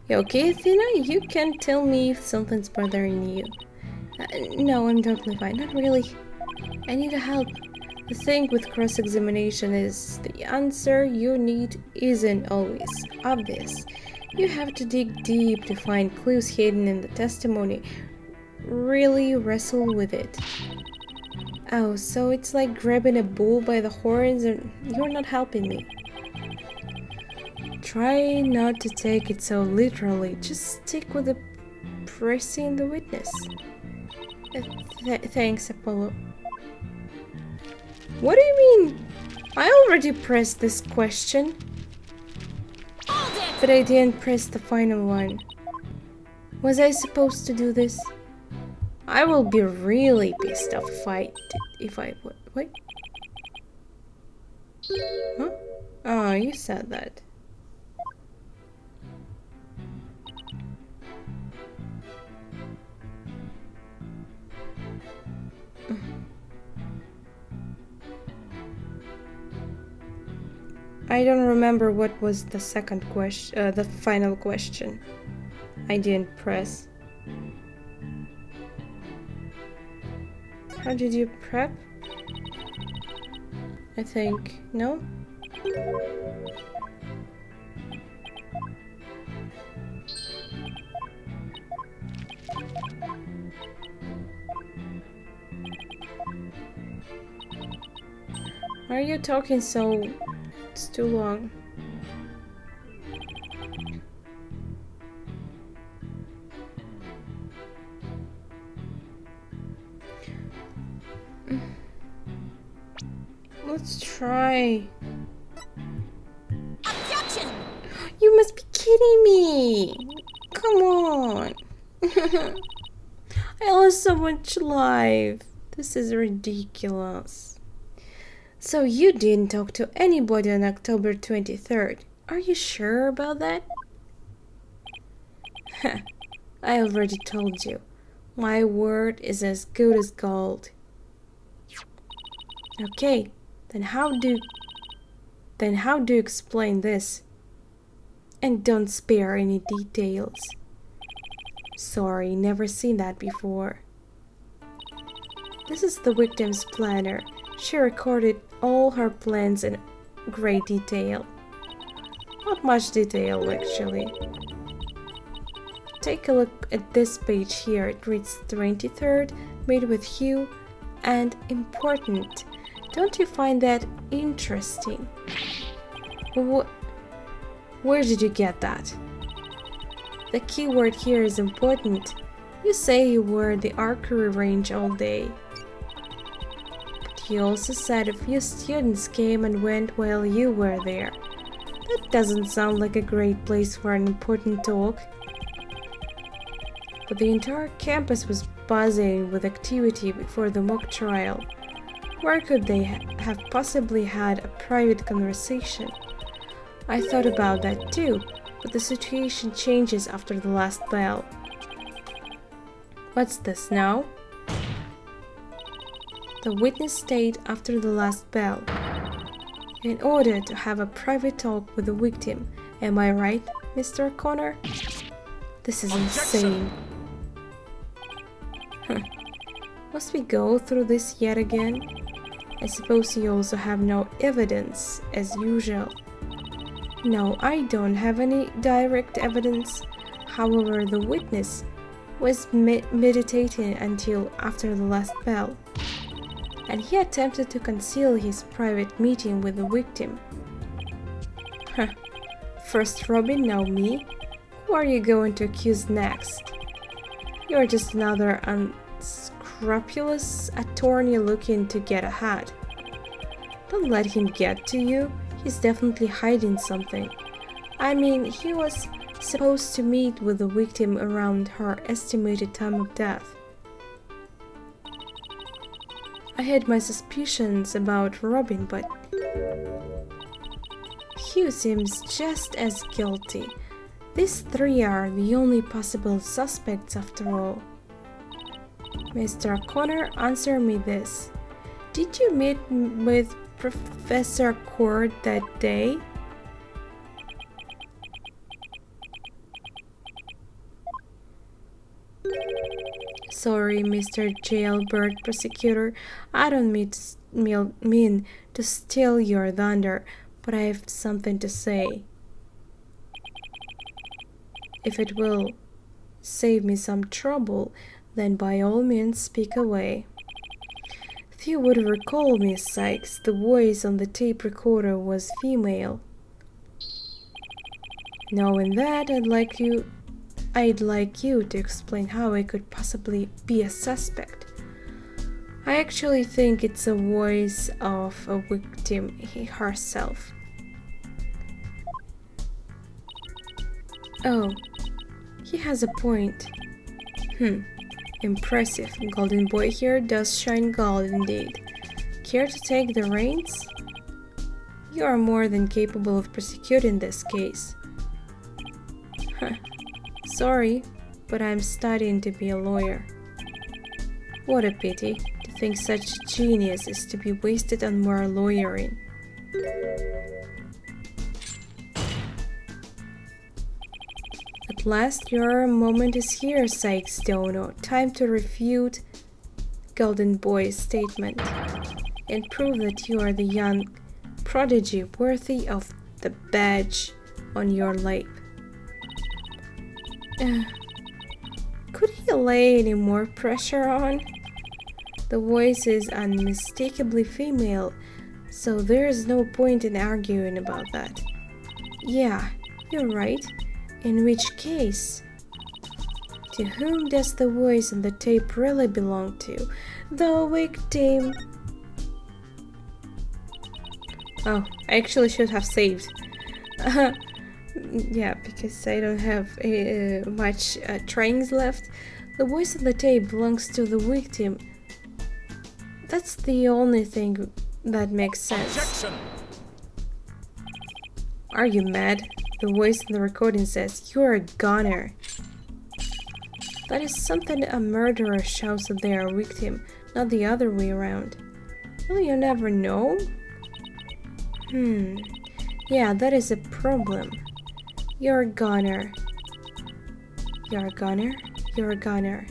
You okay, Athena? You can tell me if something's bothering you. No, I'm totally fine. Not really. I need help. The thing with cross-examination is the answer you need isn't always obvious. You have to dig deep to find clues hidden in the testimony. Really wrestle with it. Oh, so it's like grabbing a bull by the horns and you're not helping me. Try not to take it so literally. Just stick with the pressing the witness. Thanks, Apollo. What do you mean? I already pressed this question. But I didn't press the final one. Was I supposed to do this? I will be really pissed off if I would. Wait. Huh? Oh, you said that. I don't remember what was the second question, the final question. I didn't press. How did you prep? I think, no? Why are you talking so... It's too long. Let's try. Objection! You must be kidding me! Come on! I lost so much life. This is ridiculous. So you didn't talk to anybody on October 23rd. Are you sure about that? I already told you. My word is as good as gold. Okay, then how do you explain this? And don't spare any details. Sorry, never seen that before. This is the victim's planner. She recorded all her plans in great detail. Not much detail, actually. Take a look at this page here. It reads 23rd, made with Hugh, and important. Don't you find that interesting? Where did you get that? The keyword here is important. You say you were at the archery range all day. But you also said a few students came and went while you were there. That doesn't sound like a great place for an important talk. But the entire campus was buzzing with activity before the mock trial. Where could they have possibly had a private conversation? I thought about that too, but the situation changes after the last bell. What's this now? The witness stayed after the last bell in order to have a private talk with the victim. Am I right, Mr. O'Connor? This is insane. Must we go through this yet again? I suppose you also have no evidence, as usual. No, I don't have any direct evidence. However, the witness was meditating until after the last bell, and he attempted to conceal his private meeting with the victim. First Robin, now me? Who are you going to accuse next? You're just another unscrupulous attorney looking to get ahead. Don't let him get to you. He's definitely hiding something. I mean, he was supposed to meet with the victim around her estimated time of death. I had my suspicions about Robin, but Hugh seems just as guilty. These three are the only possible suspects after all. Mr. O'Connor, answer me this. Did you meet with Professor Cord that day? Sorry, Mr. Jailbird Prosecutor, I don't mean to steal your thunder, but I have something to say. If it will save me some trouble, then by all means speak away. If you would recall, Miss Sykes, the voice on the tape recorder was female. Knowing that, I'd like you to explain how I could possibly be a suspect. I actually think it's a voice of a victim herself. Oh, he has a point. Impressive. Golden boy here does shine gold indeed. Care to take the reins? You are more than capable of prosecuting this case. Sorry, but I'm studying to be a lawyer. What a pity to think such genius is to be wasted on more lawyering. At last your moment is here, Sykes Dono. Time to refute Golden Boy's statement and prove that you are the young prodigy worthy of the badge on your lap. Could he lay any more pressure on? The voice is unmistakably female, so there is no point in arguing about that. Yeah, you're right. In which case, to whom does the voice on the tape really belong to? The victim. Oh, I actually should have saved. Yeah, because I don't have much trains left. The voice on the tape belongs to the victim. That's the only thing that makes sense. Objection! Are you mad? The voice in the recording says, "You're a goner." That is something a murderer shouts at their victim, not the other way around. Well, you never know. Yeah, that is a problem. You're a goner. You're a goner? You're a goner.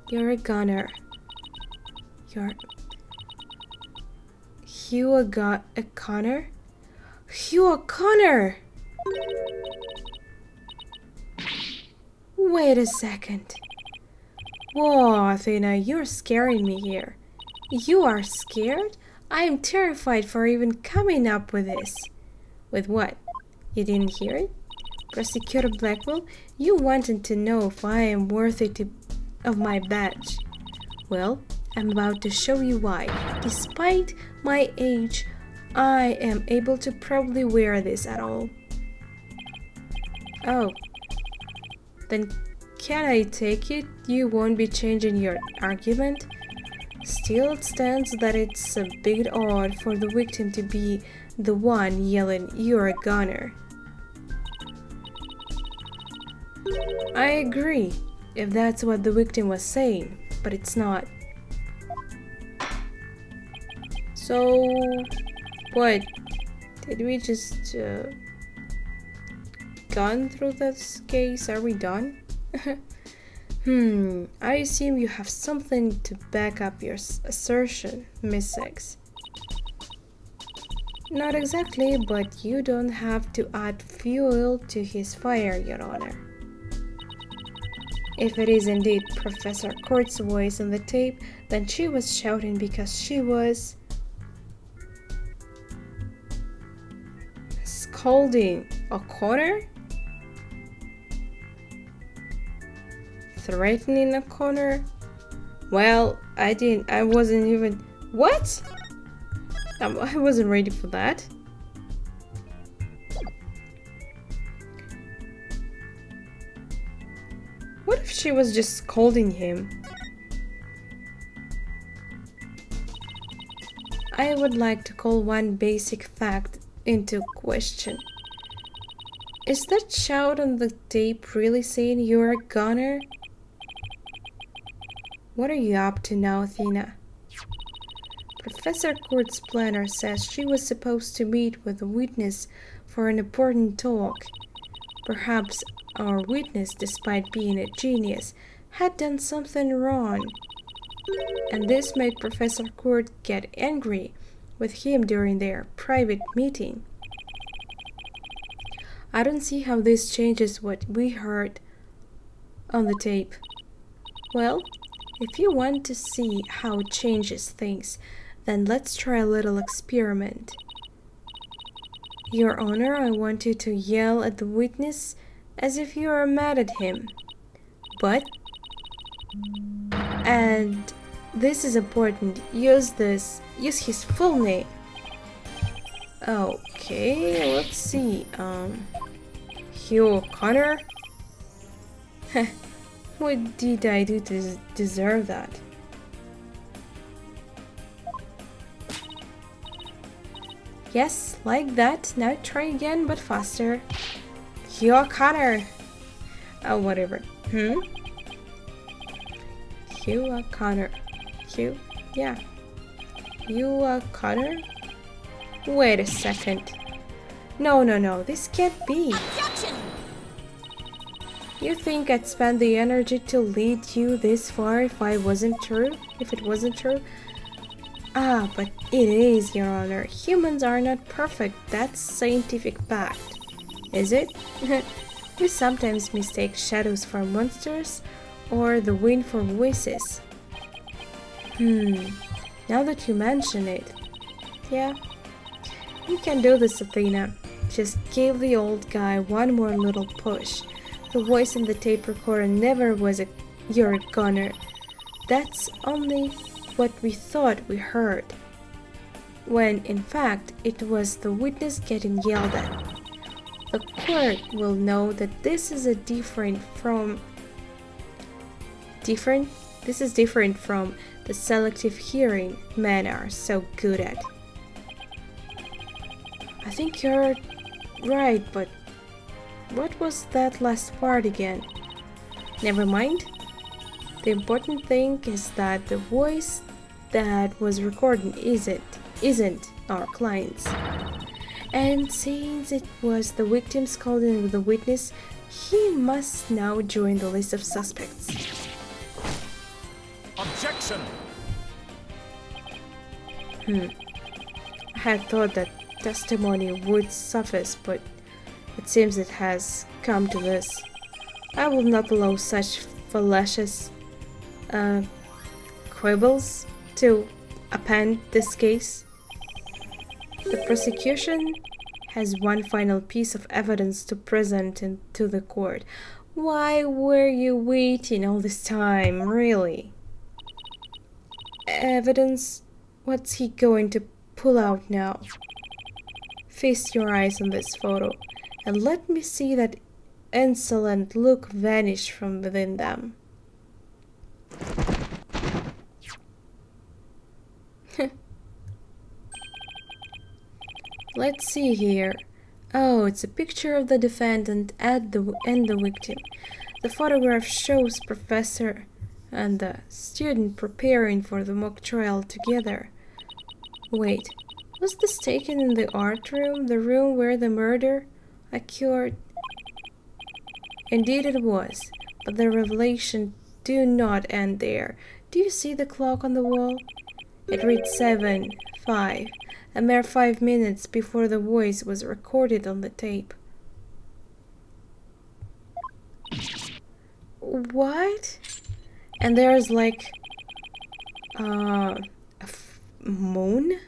You're a goner. You're... Hugh O'Connor? Hugh O'Connor! Wait a second. Whoa, Athena, you're scaring me here. You are scared? I am terrified for even coming up with this. With what? You didn't hear it? Prosecutor Blackwell, you wanted to know if I am worthy of my badge. Well, I'm about to show you why. Despite my age, I am able to proudly wear this at all. Oh, then can I take it you won't be changing your argument? Still, it stands that it's a bit odd for the victim to be the one yelling, "You're a goner." I agree, if that's what the victim was saying, but it's not. So, what? Did we just gone through this case? Are we done? I assume you have something to back up your assertion, Miss X. Not exactly, but you don't have to add fuel to his fire, Your Honor. If it is indeed Professor Court's voice on the tape, then she was shouting because she was scolding O'Connor? Threatening O'Connor? Well, I wasn't even... What? I wasn't ready for that. What if she was just scolding him? I would like to call one basic fact into question. Is that shout on the tape really saying you're a goner? What are you up to now, Athena? Professor Court's planner says she was supposed to meet with a witness for an important talk. Perhaps our witness, despite being a genius, had done something wrong. And this made Professor Court get angry with him during their private meeting. I don't see how this changes what we heard on the tape. Well, if you want to see how it changes things, then let's try a little experiment. Your Honor, I want you to yell at the witness as if you are mad at him. But, and this is important, use his full name. Okay, let's see, Hugh O'Connor? What did I do to deserve that? Yes, like that. Now try again, but faster. Hugh O'Connor. Oh, whatever. Hugh O'Connor. Hugh? Yeah. Hugh O'Connor? Wait a second. No, this can't be. Objection! You think I'd spend the energy to lead you this far if it wasn't true? Ah, but it is, Your Honor. Humans are not perfect. That's scientific fact. Is it? We sometimes mistake shadows for monsters or the wind for voices. Now that you mention it. Yeah. You can do this, Athena. Just give the old guy one more little push. The voice in the tape recorder never was "You're a goner." That's only what we thought we heard, when in fact it was the witness getting yelled at. The court will know that this is different from the selective hearing men are so good at. I think you're right, but what was that last part again? Never mind. The important thing is that the voice that was recording isn't our client's. And since it was the victim scolding with the witness, he must now join the list of suspects. Objection! I had thought that testimony would suffice, but it seems it has come to this. I will not allow such fallacious quibbles to append this case. The prosecution has one final piece of evidence to present to the court. Why were you waiting all this time, really? Evidence? What's he going to pull out now? Feast your eyes on this photo, and let me see that insolent look vanish from within them. Let's see here. Oh, it's a picture of the defendant and the victim. The photograph shows professor and the student preparing for the mock trial together. Wait, was this taken in the art room, the room where the murder occurred? Indeed it was, but the revelation do not end there. Do you see the clock on the wall? It reads 7:05, a mere 5 minutes before the voice was recorded on the tape. What? And there's like moon?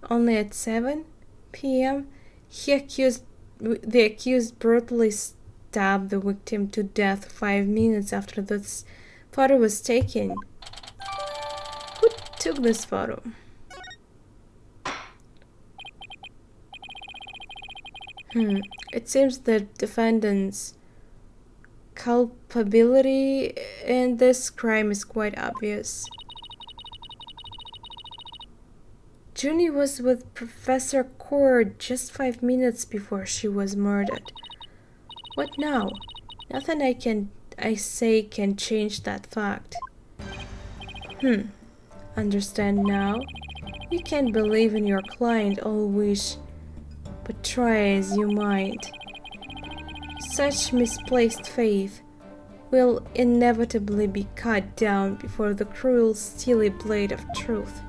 Only at 7 p.m. The accused brutally stabbed the victim to death 5 minutes after this photo was taken. Who took this photo? It seems the defendant's culpability in this crime is quite obvious. Junie was with Professor Cord just 5 minutes before she was murdered. What now? Nothing I say can change that fact. Understand now? You can't believe in your client always, but try as you might. Such misplaced faith will inevitably be cut down before the cruel, steely blade of truth.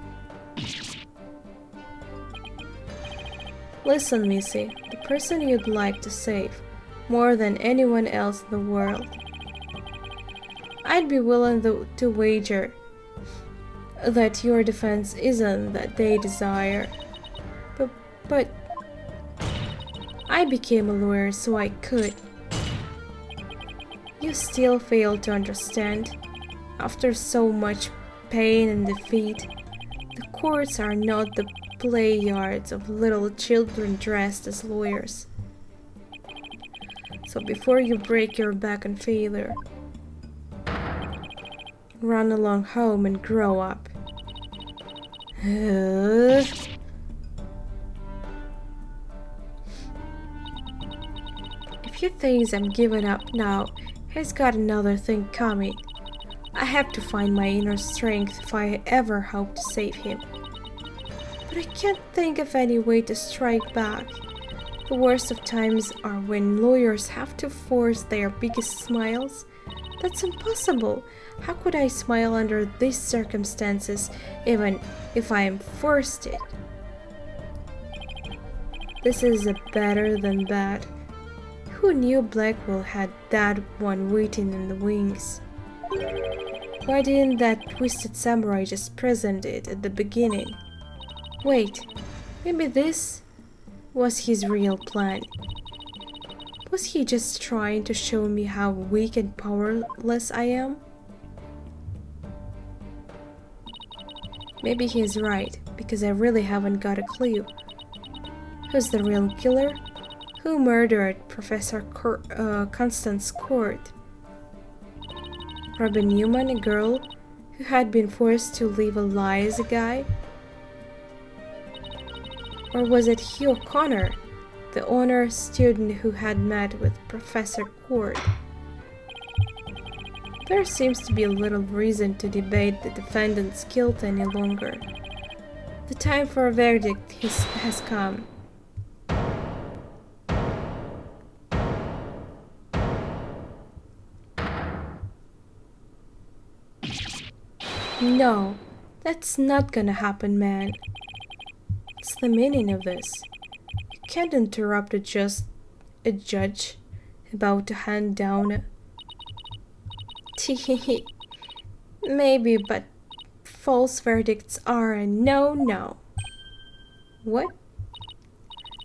Listen, Missy, the person you'd like to save, more than anyone else in the world. I'd be willing to wager that your defense isn't that they desire. But I became a lawyer so I could. You still fail to understand. After so much pain and defeat, the courts are not the play yards of little children dressed as lawyers. So before you break your back on failure, run along home and grow up. If you think I'm giving up now, he's got another thing coming. I have to find my inner strength if I ever hope to save him. But I can't think of any way to strike back. The worst of times are when lawyers have to force their biggest smiles. That's impossible. How could I smile under these circumstances, even if I am forced it? This is a better than bad. Who knew Blackwell had that one waiting in the wings? Why didn't that twisted samurai just present it at the beginning? Wait, maybe this was his real plan. Was he just trying to show me how weak and powerless I am? Maybe he's right, because I really haven't got a clue. Who's the real killer? Who murdered Professor Constance Court? Robin Newman, a girl who had been forced to live a lie as a guy? Or was it Hugh O'Connor, the honor student who had met with Professor Court? There seems to be little reason to debate the defendant's guilt any longer. The time for a verdict has come. No, that's not gonna happen, man. What's the meaning of this? You can't interrupt a judge about to hand down a... Maybe, but false verdicts are a no-no. What?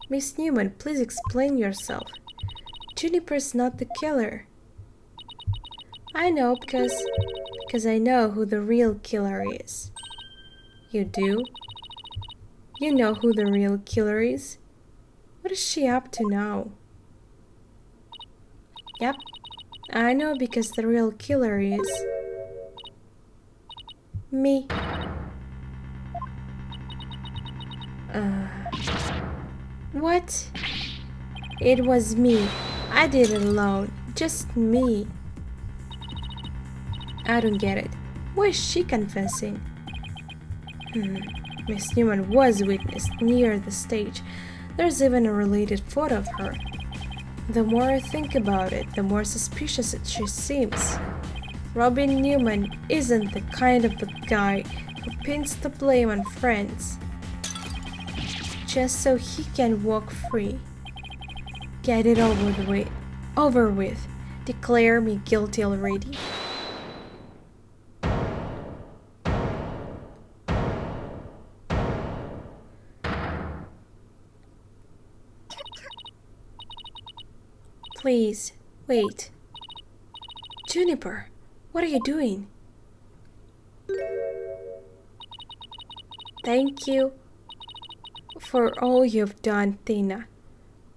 Miss Newman, please explain yourself. Juniper's not the killer. I know because I know who the real killer is. You do? You know who the real killer is? What is she up to now? Yep, I know because the real killer is me. What? It was me. I did it alone. Just me. I don't get it. Why is she confessing? Miss Newman was witnessed near the stage. There's even a related photo of her. The more I think about it, the more suspicious she seems. Robin Newman isn't the kind of the guy who pins the blame on friends just so he can walk free. Get it over with. Declare me guilty already. Please, wait. Juniper, what are you doing? Thank you for all you've done, Tina.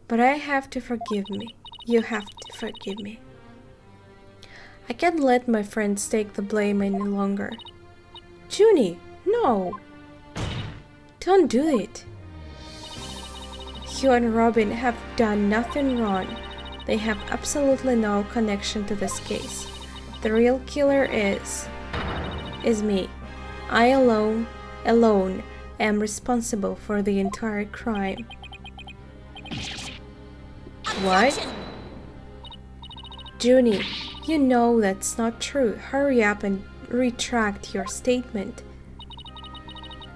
But I have to forgive me. You have to forgive me. I can't let my friends take the blame any longer. Junie, no! Don't do it. You and Robin have done nothing wrong. They have absolutely no connection to this case. The real killer is me. I alone am responsible for the entire crime. What? Junie, you know that's not true. Hurry up and retract your statement.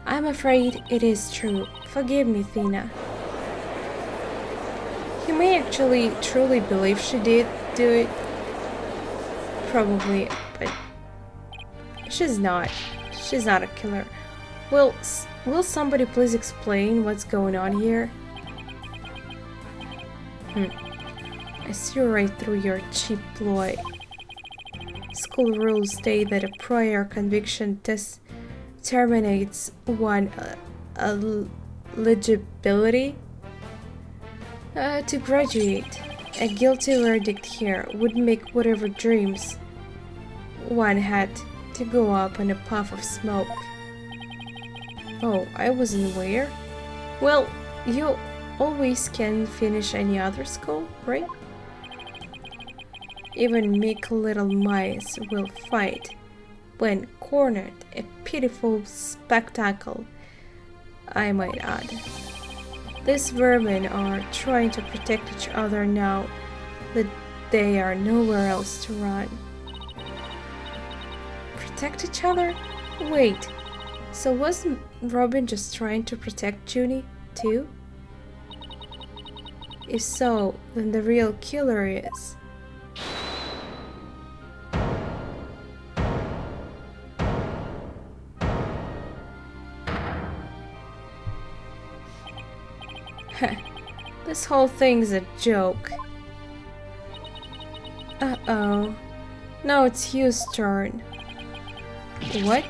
I'm afraid it is true. Forgive me, Tina. You may actually truly believe she did do it. Probably, but she's not. She's not a killer. Will somebody please explain what's going on here? I see right through your cheap ploy. School rules state that a prior conviction terminates one eligibility to graduate. A guilty verdict here would make whatever dreams one had to go up in a puff of smoke. Oh, I wasn't aware. Well, you always can finish any other school, right? Even meek little mice will fight when cornered, a pitiful spectacle, I might add. These vermin are trying to protect each other now that they are nowhere else to run. Protect each other? Wait, so wasn't Robin just trying to protect Junie, too? If so, then the real killer is... This whole thing's a joke. Uh-oh. Now it's Hugh's turn. What?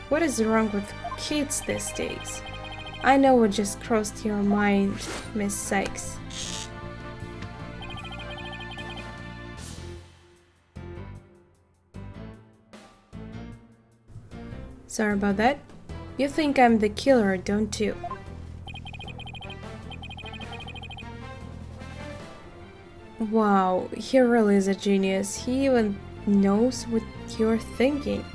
What is wrong with kids these days? I know what just crossed your mind, Miss Sykes. Sorry about that. You think I'm the killer, don't you? Wow, he really is a genius. He even knows what you're thinking.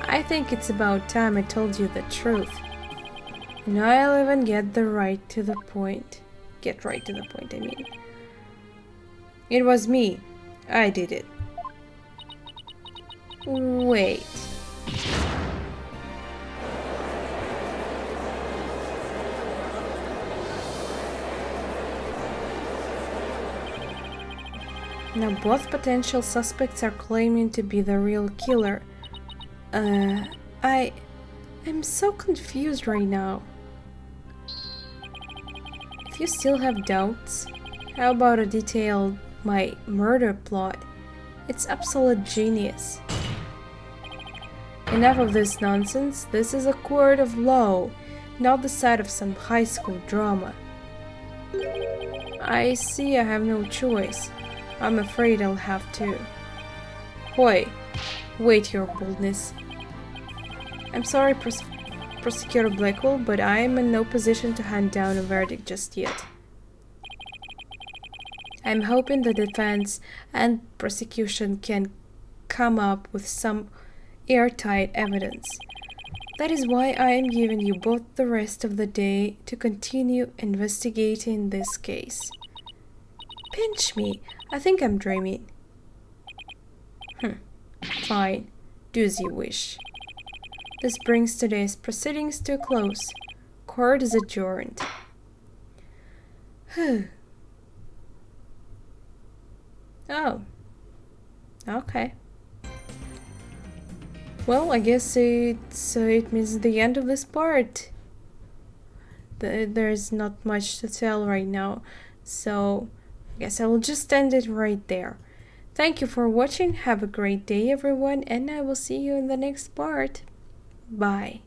I think it's about time I told you the truth. And I'll even get right to the point, I mean. It was me. I did it. Wait. Now both potential suspects are claiming to be the real killer. Uh, I'm so confused right now. If you still have doubts, how about a detailed my murder plot? It's absolute genius. Enough of this nonsense. This is a court of law, not the site of some high school drama. I see I have no choice. I'm afraid I'll have to. Hoy, wait your boldness. I'm sorry, Prosecutor Blackwell, but I am in no position to hand down a verdict just yet. I'm hoping the defense and prosecution can come up with some airtight evidence. That is why I am giving you both the rest of the day to continue investigating this case. Pinch me. I think I'm dreaming. Fine. Do as you wish. This brings today's proceedings to a close. Court is adjourned. Oh. Okay. Well, I guess it means the end of this part. There's not much to tell right now, so I guess I will just end it right there. Thank you for watching. Have a great day, everyone, and I will see you in the next part. Bye.